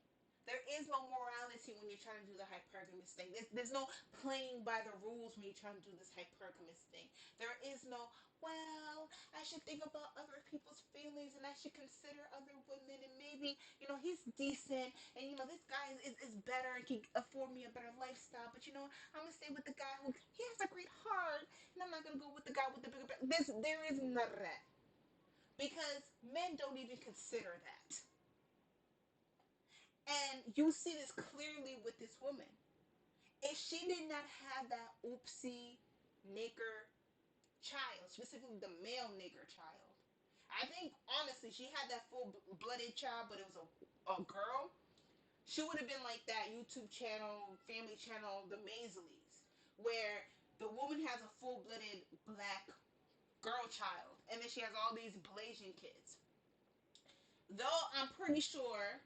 There is no morality when you're trying to do the hypergamous thing. There's no playing by the rules when you're trying to do this hypergamous thing. There is no, well, I should think about other people's feelings and I should consider other women and maybe, he's decent and, this guy is better and can afford me a better lifestyle. But, I'm going to stay with the guy who, he has a great heart and I'm not going to go with the guy with the bigger, there is none of that. Because men don't even consider that. And you see this clearly with this woman. If she did not have that oopsie nigger child, specifically the male nigger child, I think honestly she had that full blooded child, but it was a girl. She would have been like that YouTube channel, family channel, the Maisleys, where the woman has a full blooded black girl child, and then she has all these Blasian kids. Though I'm pretty sure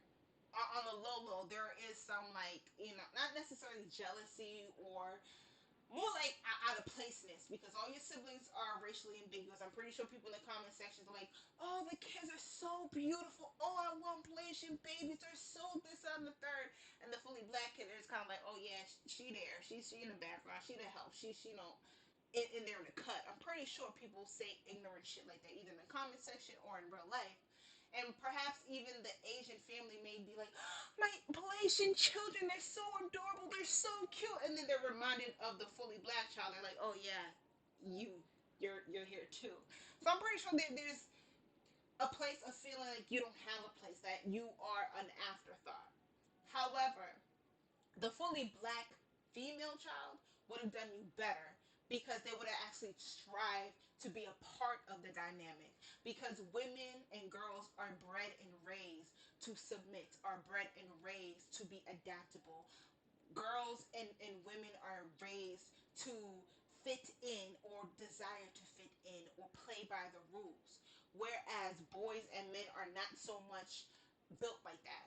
on the low low there is some, like, not necessarily jealousy or more like out of placeness, because all your siblings are racially ambiguous. I'm pretty sure people in the comment sections are like, oh, the kids are so beautiful, oh, I want Blasian babies, they're so this and the third. And the fully black kid is kind of like, oh yeah, she there, she in the background, she the help, she in there in the cut. I'm pretty sure people say ignorant shit like that, either in the comment section or in real life. And perhaps even the Asian family may be like, oh, my Malaysian children, they're so adorable, they're so cute. And then they're reminded of the fully black child. They're like, oh yeah, you're here too. So I'm pretty sure that there's a place of feeling like you don't have a place, that you are an afterthought. However, the fully black female child would have done you better, because they would have actually strived to be a part of the dynamic, because women and girls are bred and raised to submit, are bred and raised to be adaptable. Girls and women are raised to fit in or desire to fit in or play by the rules, whereas boys and men are not so much built like that.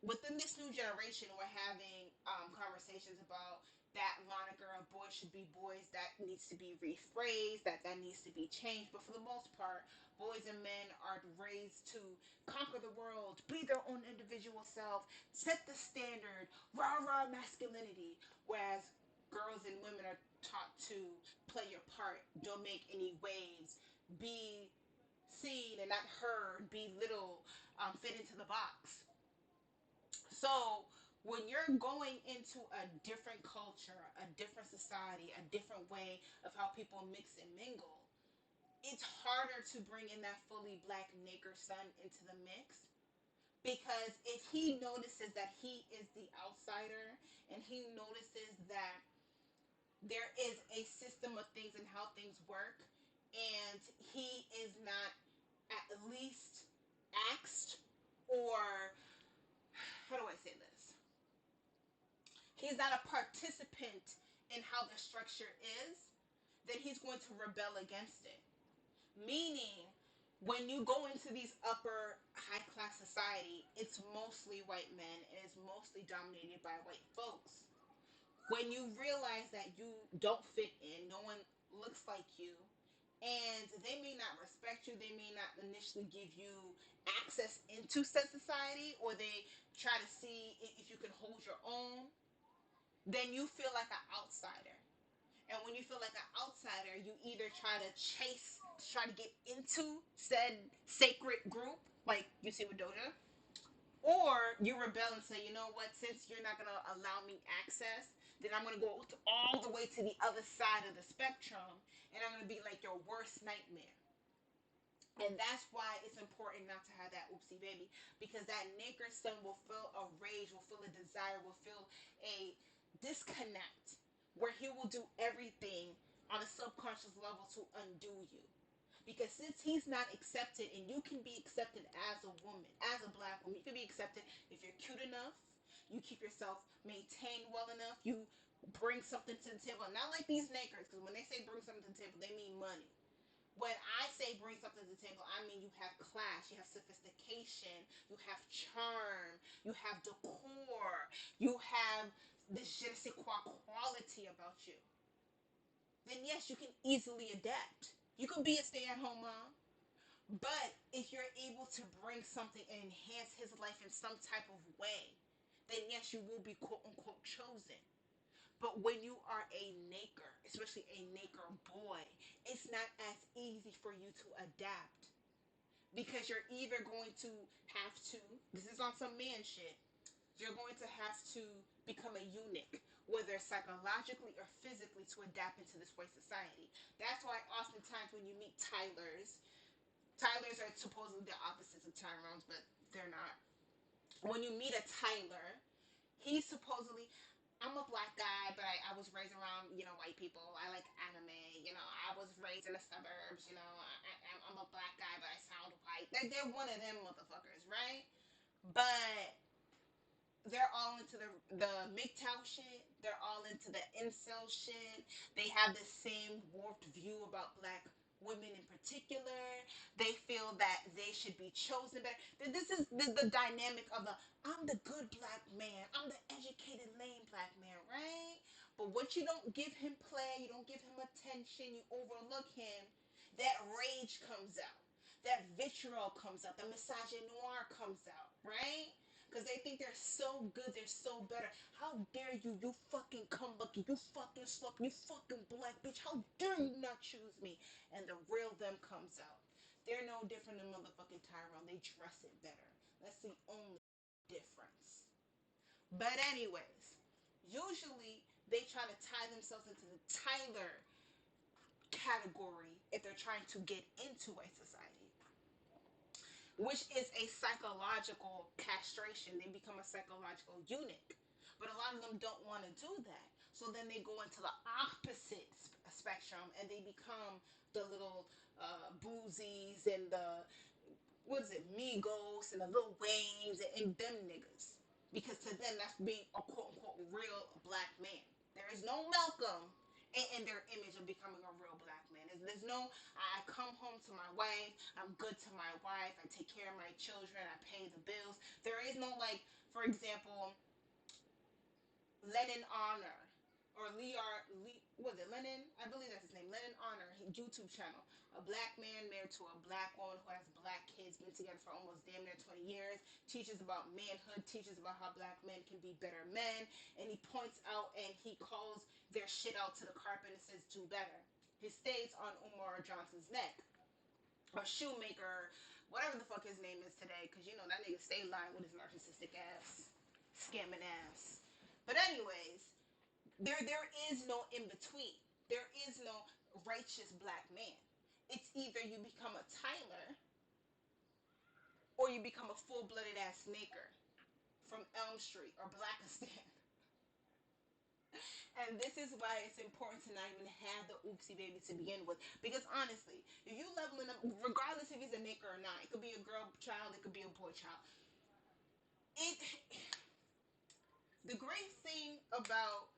Within this new generation, we're having conversations about that moniker of boys should be boys, that needs to be rephrased, that needs to be changed. But for the most part, boys and men are raised to conquer the world, be their own individual self, set the standard, rah rah masculinity. Whereas girls and women are taught to play your part, don't make any waves, be seen and not heard, be little, fit into the box. So when you're going into a different culture, a different society, a different way of how people mix and mingle, it's harder to bring in that fully black nigger son into the mix, because if he notices that he is the outsider and he notices that there is a system of things and how things work, and he is not at least asked, or how do I say this? He's not a participant in how the structure is, then he's going to rebel against it. Meaning, when you go into these upper high class society, it's mostly white men and it's mostly dominated by white folks. When you realize that you don't fit in, no one looks like you, and they may not respect you, they may not initially give you access into said society, or they try to see if you can hold your own, then you feel like an outsider. And when you feel like an outsider, you either try to get into said sacred group, like you see with Doja, or you rebel and say, you know what, since you're not going to allow me access, then I'm going to go all the way to the other side of the spectrum, and I'm going to be like your worst nightmare. And that's why it's important not to have that oopsie baby, because that nigger son will feel a rage, will feel a desire, will feel a disconnect where he will do everything on a subconscious level to undo you. Because since he's not accepted, and you can be accepted as a woman, as a black woman, you can be accepted if you're cute enough, you keep yourself maintained well enough, you bring something to the table. Not like these nakers, because when they say bring something to the table, they mean money. When I say bring something to the table, I mean you have class, you have sophistication, you have charm, you have decor, you have this je ne sais quoi quality about you. Then yes, you can easily adapt. You can be a stay-at-home mom, but if you're able to bring something and enhance his life in some type of way, then yes, you will be quote unquote chosen. But when you are a naker, especially a naker boy, it's not as easy for you to adapt, because you're either going to have to, this is on some man shit, you're going to have to become a eunuch, whether psychologically or physically, to adapt into this white society. That's why oftentimes when you meet Tylers are supposedly the opposites of Tyrones, but they're not. When you meet a Tyler, he's supposedly, I'm a black guy, but I was raised around, white people. I like anime. I was raised in the suburbs. I'm a black guy, but I sound white. They're one of them motherfuckers, right? But they're all into the MGTOW shit. They're all into the incel shit. They have the same warped view about black women in particular. They feel that they should be chosen better. This is the dynamic of the I'm the good black man. I'm the educated lame black man, right? But what you don't give him play, you don't give him attention, you overlook him, that rage comes out. That vitriol comes out. The misogynoir comes out, right? Because they think they're so good, they're so better. How dare you, you fucking cum bucket, you fucking slut, you fucking black bitch. How dare you not choose me? And the real them comes out. They're no different than motherfucking Tyrone. They dress it better. That's the only difference. But anyways, usually they try to tie themselves into the Tyler category if they're trying to get into a society, which is a psychological castration. They become a psychological eunuch. But a lot of them don't want to do that. So then they go into the opposite spectrum, and they become the little boozies and the, what is it, Migos and the Lil Waynes and them niggas. Because to them, that's being a quote unquote real black man. There is no Malcolm in their image of becoming a real black man. There's no, I come home to my wife, I'm good to my wife, I take care of my children, I pay the bills. There is no, like, for example, Lennon Honor or was it Lennon? I believe that's his name. Lennon Honor, his YouTube channel. A black man married to a black woman who has black kids, been together for almost damn near 20 years, teaches about manhood, teaches about how black men can be better men, and he points out and he calls their shit out to the carpet and says, do better. He stays on Umar Johnson's neck. Or Shoemaker, whatever the fuck his name is today, because that nigga stay lying with his narcissistic ass, scamming ass. But anyways, there is no in between. There is no righteous black man. It's either you become a Tyler or you become a full-blooded ass maker from Elm Street or Blackistan. And this is why it's important to not even have the oopsie baby to begin with. Because honestly, if you leveling up, regardless if he's a maker or not, it could be a girl child, it could be a boy child. It the great thing about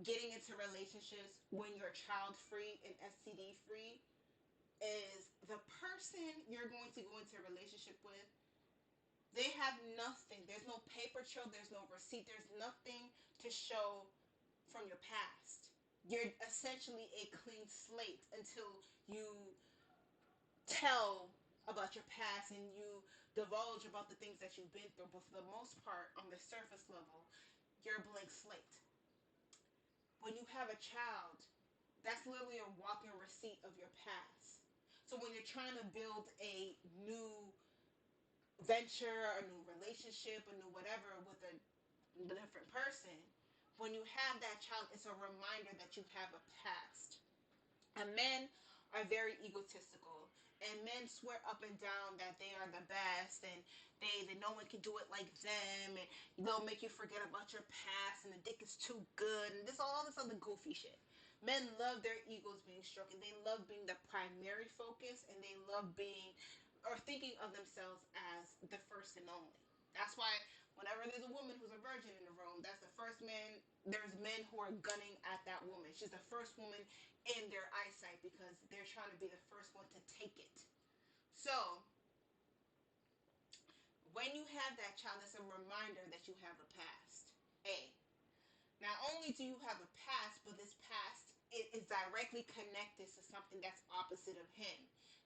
getting into relationships when you're child free and STD free is the person you're going to go into a relationship with, they have nothing. There's no paper trail, there's no receipt, there's nothing to show from your past. You're essentially a clean slate until you tell about your past and you divulge about the things that you've been through. But for the most part, on the surface level, you're a blank slate. When you have a child, that's literally a walking receipt of your past. So when you're trying to build a new venture, a new relationship, a new whatever with a different person, when you have that child, it's a reminder that you have a past. And men are very egotistical. And men swear up and down that they are the best and that no one can do it like them and they'll make you forget about your past and the dick is too good and all this other goofy shit. Men love their egos being stroked and they love being the primary focus and they love being or thinking of themselves as the first and only. That's why whenever there's a woman who's a virgin in the room, that's the first man. There's men who are gunning at that woman. She's the first woman in their eyesight because they're trying to be the first one to take it. So when you have that child, it's a reminder that you have a past. A. Not only do you have a past, but this past is directly connected to something that's opposite of him.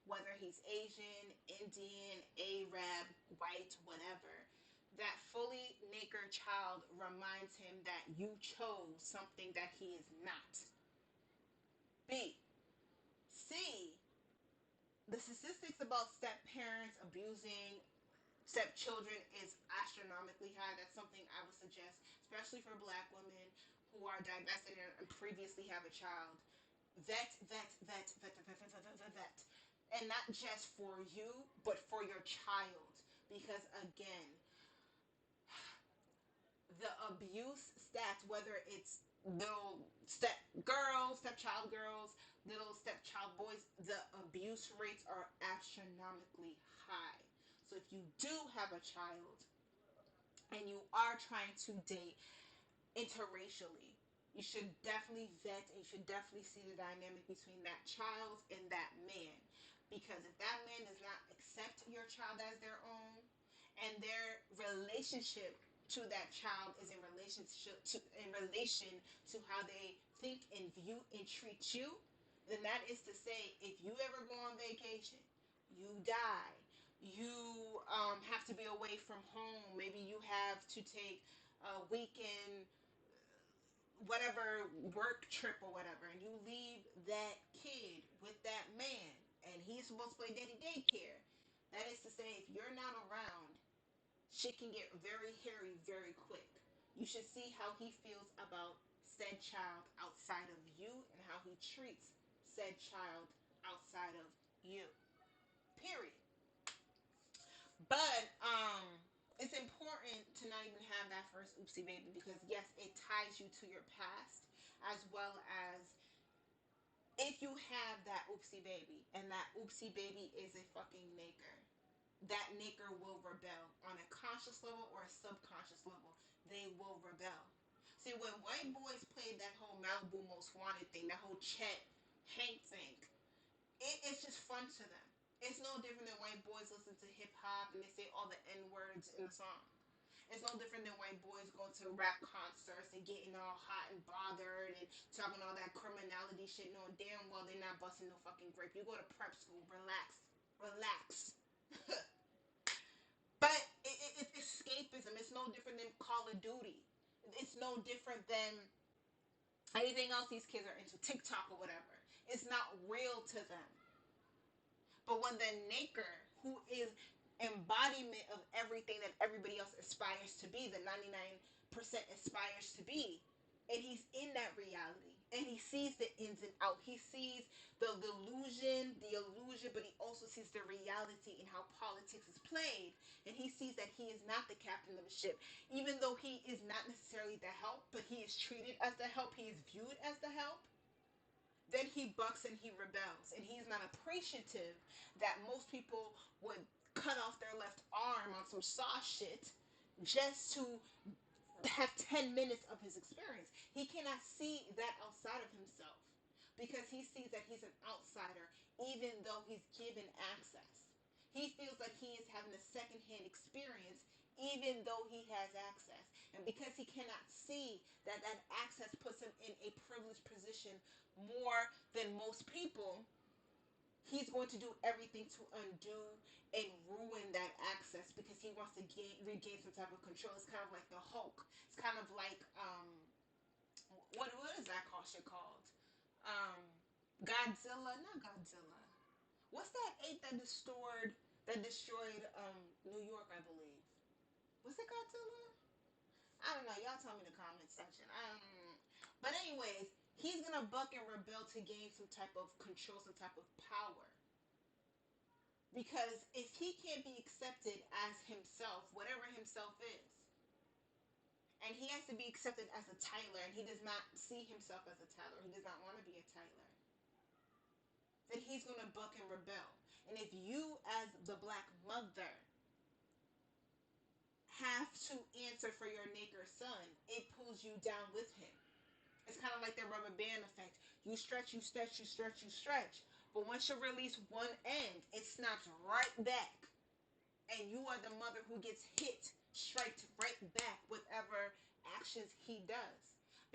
Whether he's Asian, Indian, Arab, white, whatever. That fully naked child reminds him that you chose something that he is not. B. C. The statistics about step parents abusing stepchildren is astronomically high. That's something I would suggest, especially for black women who are divested and previously have a child. Vet. And not just for you, but for your child. Because again, the abuse stats, whether it's little step girls, stepchild girls, little stepchild boys, the abuse rates are astronomically high. So if you do have a child and you are trying to date interracially, you should definitely vet and you should definitely see the dynamic between that child and that man. Because if that man does not accept your child as their own and their relationship to that child is in relation to how they think and view and treat you, then that is to say, if you ever go on vacation, you die, you have to be away from home, maybe you have to take a weekend whatever work trip or whatever, and you leave that kid with that man, and he's supposed to play daddy daycare. That is to say, if you're not around, shit can get very hairy very quick. You should see how he feels about said child outside of you and how he treats said child outside of you. Period. But it's important to not even have that first oopsie baby because yes, it ties you to your past as well as if you have that oopsie baby and that oopsie baby is a fucking naker, that naker will rebel on a conscious level or a subconscious level. They will rebel. See, when white boys played that whole Malibu Most Wanted thing, that whole Chet Hank thing, it's just fun to them. It's no different than white boys listen to hip hop and they say all the N words in the song. It's no different than white boys going to rap concerts and getting all hot and bothered and talking all that criminality shit, knowing damn well they're not busting no fucking grape. You go to prep school, relax, relax. But it's escapism. It's no different than Call of Duty. It's no different than anything else these kids are into, TikTok or whatever. It's not real to them. But when the naker, who is embodiment of everything that everybody else aspires to be, the 99% aspires to be, and he's in that reality, and he sees the ins and out. He sees the illusion, but he also sees the reality in how politics is played, and he sees that he is not the captain of the ship, even though he is not necessarily the help, but he is treated as the help. He is viewed as the help. Then he bucks and he rebels, and he's not appreciative that most people would cut off their left arm on some saw shit just to have 10 minutes of his experience. He cannot see that outside of himself because he sees that he's an outsider even though he's given access. He feels like he is having a secondhand experience even though he has access. And because he cannot see that that access puts him in a privileged position more than most people, he's going to do everything to undo and ruin that access because he wants to regain some type of control. It's kind of like the Hulk. It's kind of like what is that shit called? Um, Godzilla, not Godzilla. What's that ape that destroyed New York, I believe. Was it Godzilla? I don't know. Y'all tell me in the comment section. But anyways, he's gonna buck and rebel to gain some type of control, some type of power. Because if he can't be accepted as himself, whatever himself is, and he has to be accepted as a Tyler, and he does not see himself as a Tyler, he does not want to be a Tyler, then he's going to buck and rebel. And if you, as the black mother, have to answer for your nigger son, it pulls you down with him. It's kind of like the rubber band effect. You stretch, you stretch, you stretch, you stretch. But once you release one end, it snaps right back. And you are the mother who gets hit straight right back whatever actions he does.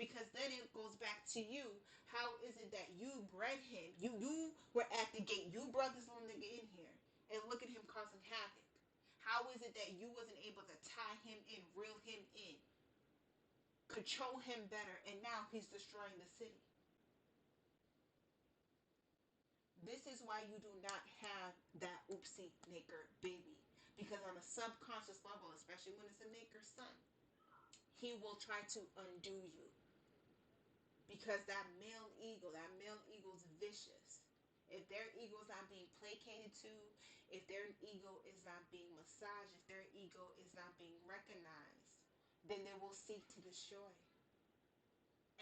Because then it goes back to you. How is it that you bred him? You were at the gate. You brought this little nigga in here. And look at him causing havoc. How is it that you wasn't able to tie him in, reel him in, control him better, and now he's destroying the city? This is why you do not have that oopsie maker baby. Because on a subconscious level, especially when it's a maker son, he will try to undo you. Because that male ego's vicious. If their ego is not being placated to, if their ego is not being massaged, if their ego is not being recognized, then they will seek to destroy.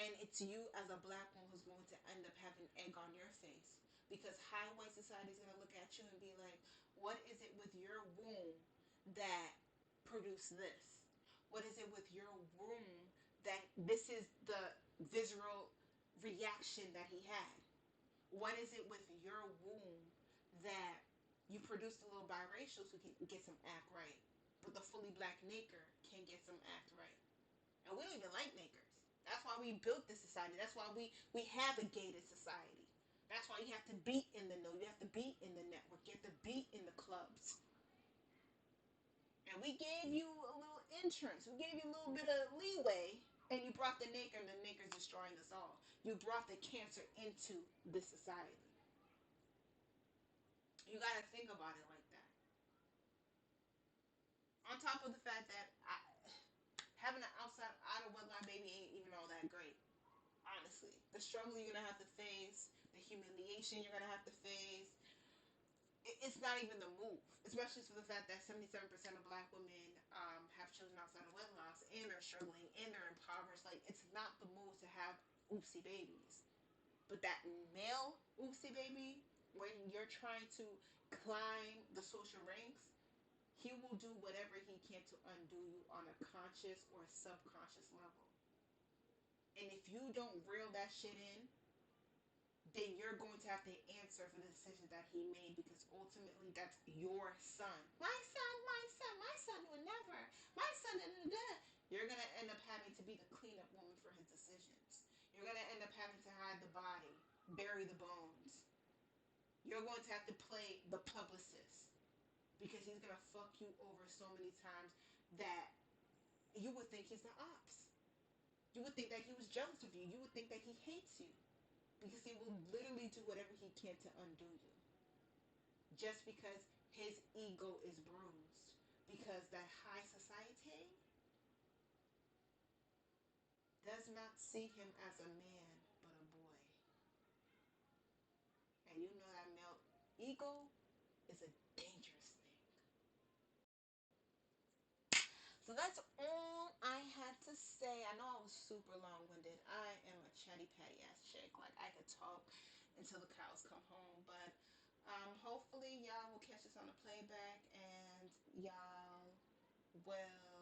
And it's you as a black woman who's going to end up having egg on your face. Because high white society is going to look at you and be like, what is it with your womb that produced this? What is it with your womb that this is the visceral reaction that he had? What is it with your womb that you produced a little biracial who can get some act right, but the fully black nigger can't get some act right? And we don't even like niggers. That's why we built this society. That's why we have a gated society. That's why you have to be in the know. You have to be in the network. You have to be in the clubs. And we gave you a little entrance. We gave you a little bit of leeway. And you brought the nigger, and the nigger's destroying us all. You brought the cancer into this society. You gotta think about it like that. On top of the fact that having an out of wedlock baby ain't even all that great. Honestly, the struggle you're gonna have to face, the humiliation you're gonna have to face, it's not even the move. Especially for the fact that 77% of black women have children outside of wedlocks and they're struggling and they're impoverished. Like, it's not the move to have oopsie babies. But that male oopsie baby, when you're trying to climb the social ranks, he will do whatever he can to undo you on a conscious or a subconscious level. And if you don't reel that shit in, then you're going to have to answer for the decision that he made because ultimately that's your son. My son, my son, my son will never. My son, da, da, da. You're going to end up having to be the cleanup woman for his decisions. You're going to end up having to hide the body, bury the bones. You're going to have to play the publicist because he's going to fuck you over so many times that you would think he's the ops. You would think that he was jealous of you. You would think that he hates you. Because he will literally do whatever he can to undo you. Just because his ego is bruised. Because that high society does not see him as a man, but a boy. And you know that male ego is a dangerous thing. So that's all I had to say. I know I was super long-winded. I am a chatty patty ass chick. Like, I could talk until the cows come home. But hopefully y'all will catch this on the playback and y'all will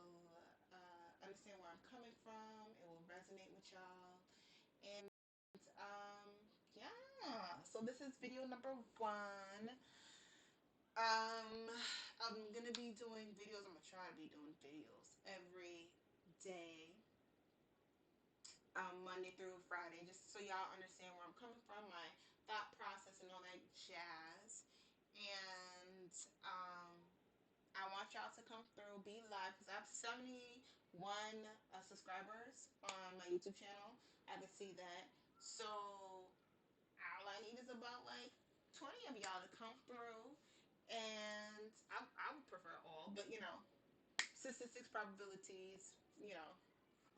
understand where I'm coming from. It will resonate with y'all. And um, yeah. So this is video number 1. I'm gonna be doing videos. I'm gonna try to be doing videos every day, Monday through Friday, just so y'all understand where I'm coming from, my thought process, and all that jazz. And I want y'all to come through, be live, because I have 71 subscribers on my YouTube channel. I can see that. So all I need is about like 20 of y'all to come through. And I would prefer all, but 66 probabilities,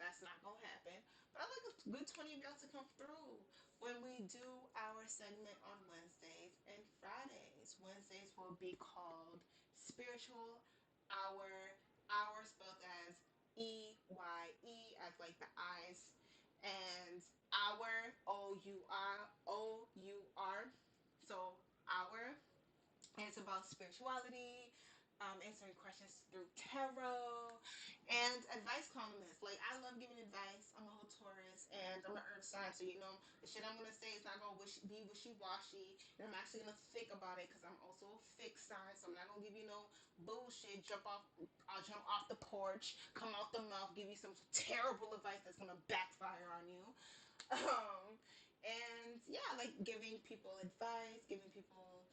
that's not gonna happen. But I'd like a good 20 of y'all to come through when we do our segment on Wednesdays and Fridays. Wednesdays will be called Spiritual Hour. Hour spelled as EYE, as like the eyes, and Hour, OUR. So Hour, and it's about spirituality, answering questions through tarot, and advice columnist. Like, I love giving advice. I'm a whole Taurus, and I'm an earth sign, so the shit I'm gonna say is not gonna be wishy washy, and I'm actually gonna think about it because I'm also a fixed sign, so I'm not gonna give you no bullshit. I'll jump off the porch, come out the mouth, give you some terrible advice that's gonna backfire on you. Um, and yeah, like giving people advice, giving people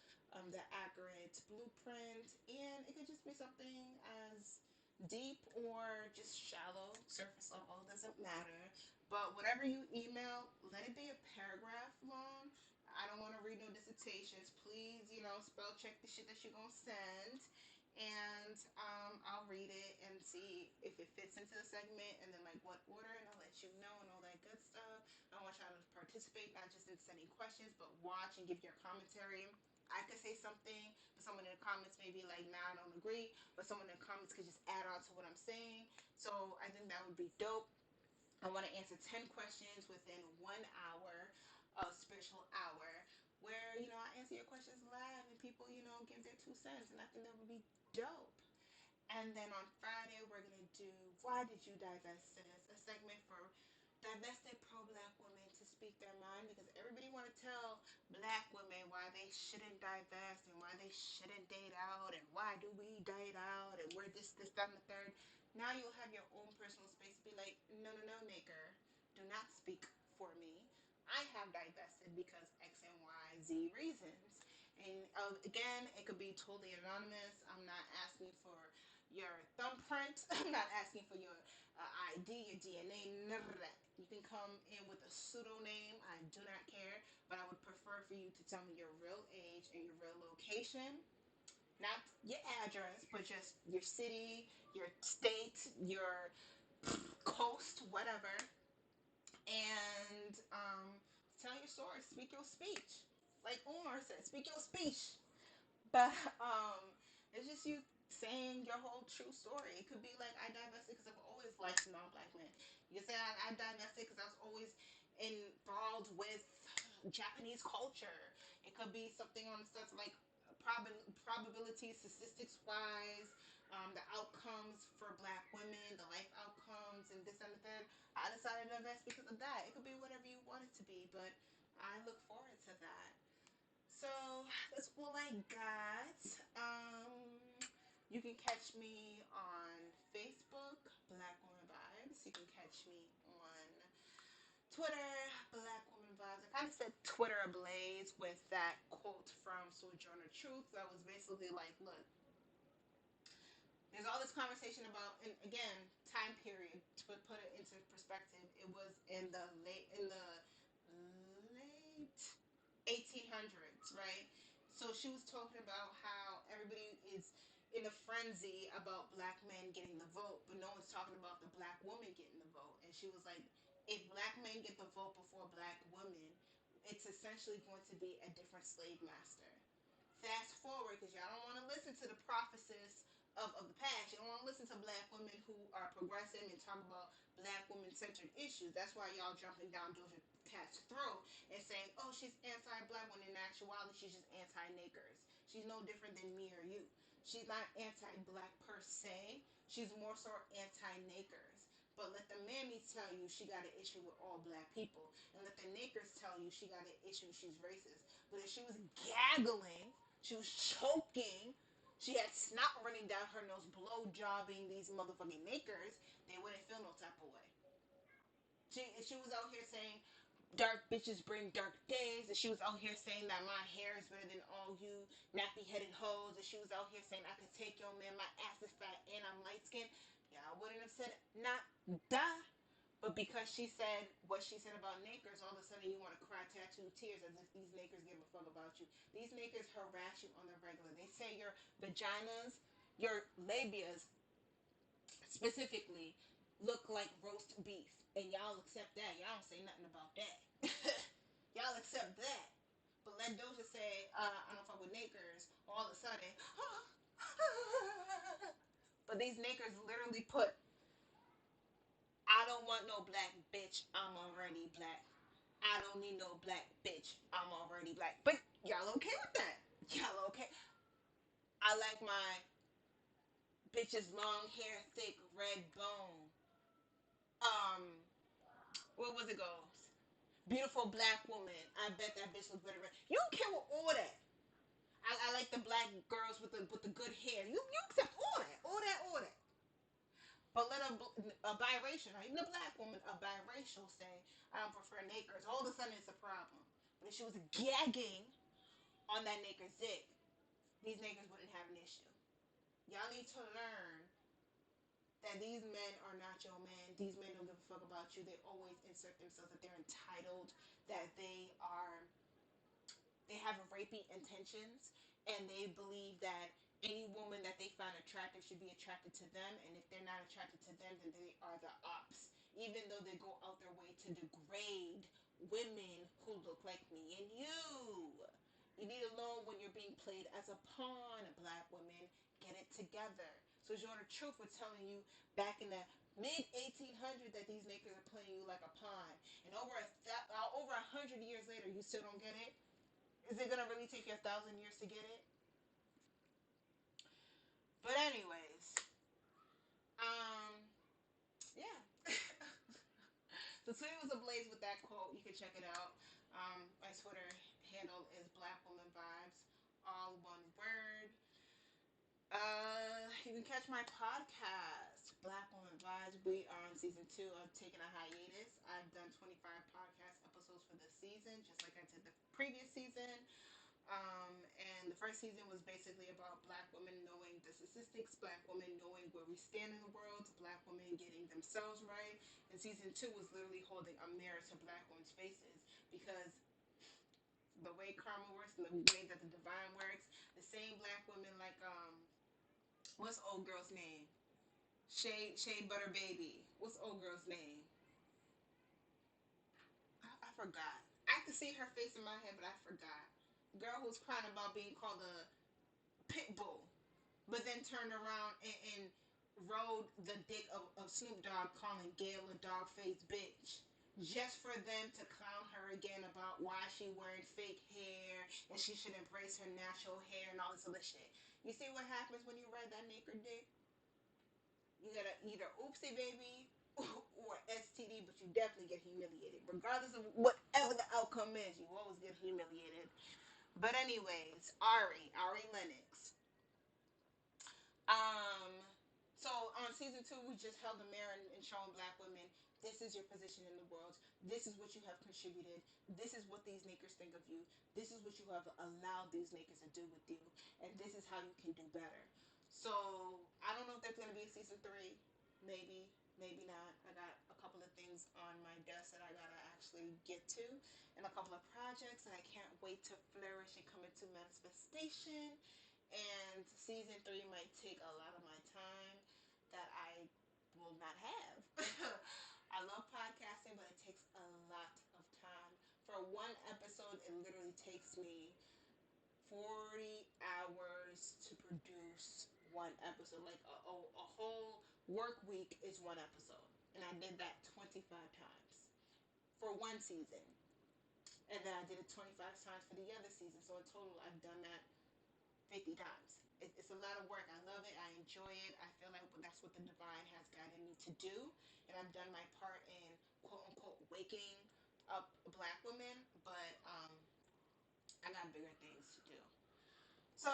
the accurate blueprint, and it could just be something as deep or just shallow, surface level, doesn't matter. But whatever you email, let it be a paragraph long. I don't want to read no dissertations. Please, spell check the shit that you're gonna send, and I'll read it and see if it fits into the segment, and then like what order, and I'll let you know and all that good stuff. I want y'all to participate, not just in sending questions, but watch and give your commentary. I could say something, but someone in the comments may be like, nah, I don't agree. But someone in the comments could just add on to what I'm saying. So I think that would be dope. I want to answer 10 questions within 1 hour of spiritual hour where, I answer your questions live and people, give their 2 cents. And I think that would be dope. And then on Friday, we're going to do Why Did You Divest Sis? A segment for divested pro-black women to speak their mind, because everybody want to tell black women why they shouldn't divest and why they shouldn't date out and why do we date out and we're this, that, and the third. Now you'll have your own personal space to be like, no, no, no, nigger. Do not speak for me. I have divested because X and Y, Z reasons. And again, it could be totally anonymous. I'm not asking for your thumbprint. I'm not asking for your ID, your DNA, none of that. You can come in with a pseudonym. I do not care, but I would prefer for you to tell me your real age and your real location. Not your address, but just your city, your state, your coast, whatever. And tell your story. Speak your speech. Like Umar said, speak your speech. But it's just you saying your whole true story. It could be like, I divested because I've always liked non-black men. You can say I divested because I was always enthralled with Japanese culture. It could be something on the stuff like probability, statistics wise, the outcomes for black women, the life outcomes, and this and the third. I decided to divest because of that. It could be whatever you want it to be, but I look forward to that. So that's all I got. You can catch me on Facebook, Black Woman Vibes. You can catch me on Twitter, Black Woman Vibes. I kind of said Twitter ablaze with that quote from Sojourner Truth. That was basically like, look, there's all this conversation about, and again, time period, to put it into perspective. It was in the late 1800s, right? So she was talking about how everybody is in a frenzy about black men getting the vote, but no one's talking about the black woman getting the vote. And she was like, if black men get the vote before black women, it's essentially going to be a different slave master. Fast forward, because y'all don't want to listen to the prophecies of the past. You don't want to listen to black women who are progressive and talk about black women centered issues. That's why y'all jumping down Doja Cat's throat and saying, oh, she's anti black, when in actuality, she's just anti niggers. She's no different than me or you. She's not anti black per se, she's more so anti niggers. But let the mammies tell you she got an issue with all black people. And let the niggers tell you she got an issue, she's racist. But if she was gaggling, she was choking, she had snot running down her nose, blow jobbing these motherfucking niggers, then they wouldn't feel no type of way. She was out here saying dark bitches bring dark days, and she was out here saying that my hair is better than all you nappy headed hoes, and she was out here saying I could take your man, my ass is fat and I'm light skinned. Yeah, I wouldn't have said not da. But because she said what she said about Nakers, all of a sudden you want to cry tattoo tears as if these Nakers give a fuck about you. These Nakers harass you on the regular. They say your vaginas, your labias specifically, look like roast beef. And y'all accept that. Y'all don't say nothing about that. Y'all accept that. But let Doja say, I don't fuck with Nakers, all of a sudden, but these Nakers literally put, I don't want no black bitch, I'm already black. I don't need no black bitch, I'm already black. But y'all okay with that? Y'all okay? I like my bitches long hair, thick, red bone. Um, what was it goes? Beautiful black woman. I bet that bitch looks better. You don't care with all that. I like the black girls with the good hair. You accept all that, all that, all that. But let a biracial, not even a black woman, a biracial say, I don't prefer Nakers. All of a sudden it's a problem. But if she was gagging on that Naker's dick, these niggas wouldn't have an issue. Y'all need to learn that these men are not your man. These men don't give a fuck about you. They always insert themselves that they're entitled, that they have rapey intentions, and they believe that any woman that they find attractive should be attracted to them, and if they're not attracted to them, then they are the ops. Even though they go out their way to degrade women who look like me and you. You need to know when you're being played as a pawn, black women. Get it together. So Jordan Truth was telling you back in the mid 1800s that these niggas are playing you like a pawn, and over 100 years later, you still don't get it. Is it gonna really take you 1,000 years to get it? But anyways, um, yeah. So Twitter was ablaze with that quote. You can check it out. My Twitter handle is BlackWomanVibes, all one word. You can catch my podcast, Black Woman Vibes. We are on season 2. I've taken a hiatus. I've done 25 podcast episodes for this season, just like I did the previous season. And the first season was basically about black women knowing the statistics, black women knowing where we stand in the world, black women getting themselves right. And season 2 was literally holding a mirror to black women's faces because the way karma works and the way that the divine works, the same black women like what's old girl's name? Shea Butter Baby. What's old girl's name? I forgot. I could see her face in my head, but I forgot. Girl who's crying about being called a pit bull, but then turned around and rode the dick of Snoop Dogg, calling Gail a dog faced bitch. Just for them to clown her again about why she wearing fake hair and she should embrace her natural hair and all this other shit. You see what happens when you ride that naked dick? You gotta either oopsie baby or STD, but you definitely get humiliated. Regardless of whatever the outcome is, you always get humiliated. But anyways, Ari Lennox. Um, so on season 2, we just held the mirror and showing black women, this is your position in the world. This is what you have contributed. This is what these nakers think of you. This is what you have allowed these nakers to do with you. And this is how you can do better. So I don't know if there's going to be a season 3. Maybe, maybe not. I got a couple of things on my desk that I got to actually get to, and a couple of projects that I can't wait to flourish and come into manifestation. And season 3 might take a lot of my time that I will not have. I love podcasting, but it takes a lot of time. For one episode, it literally takes me 40 hours to produce one episode. Like a whole work week is one episode. And I did that 25 times for one season. And then I did it 25 times for the other season. So in total, I've done that 50 times. It's a lot of work. I love it. I enjoy it. I feel like that's what the divine has guided me to do. And I've done my part in quote unquote waking up black women. But I got bigger things to do. So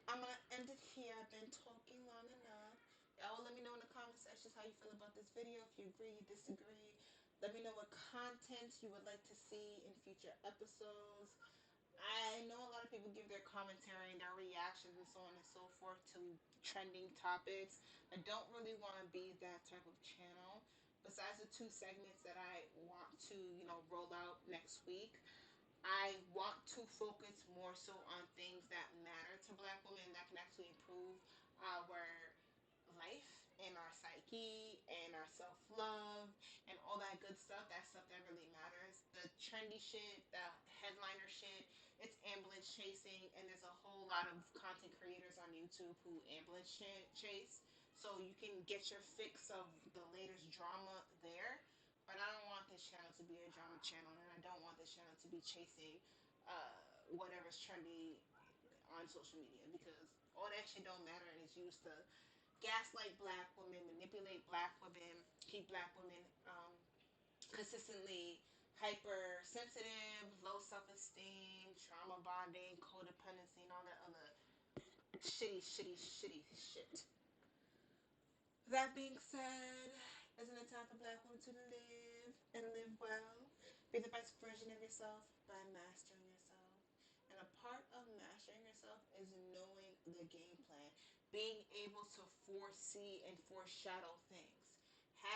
I'm going to end it here. I've been talking long enough. Y'all Let me know in the comment sections how you feel about this video. If you agree, you disagree. Let me know what content you would like to see in future episodes. I know a lot of people give their commentary and their reactions and so on and so forth to trending topics. I don't really want to be that type of channel. Besides the two segments that I want to, roll out next week, I want to focus more so on things that matter to Black women that can actually improve our life and our psyche and our self love and all that good stuff. That stuff that really matters. The trendy shit, the headliner shit, it's ambulance chasing, and there's a whole lot of content creators on YouTube who chase. So you can get your fix of the latest drama there. But I don't want this channel to be a drama channel, and I don't want this channel to be chasing whatever's trendy on social media because all that shit don't matter and it's used to gaslight Black women, manipulate Black women, keep Black women consistently hypersensitive, low self-esteem, trauma bonding, codependency, and all that other shitty shit. That being said, isn't it time for Black women to live and live well? Be the best version of yourself by mastering yourself. And a part of mastering yourself is knowing the game plan, being able to foresee and foreshadow things.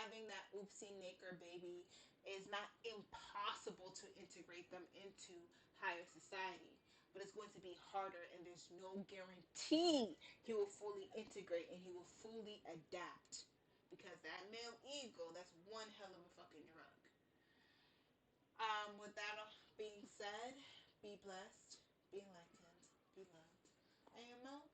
Having that oopsie maker baby is not impossible to integrate them into higher society, but it's going to be harder, and there's no guarantee he will fully integrate and he will fully adapt because that male ego, that's one hell of a fucking drug. With that being said, be blessed, be enlightened, be loved. I am Mo,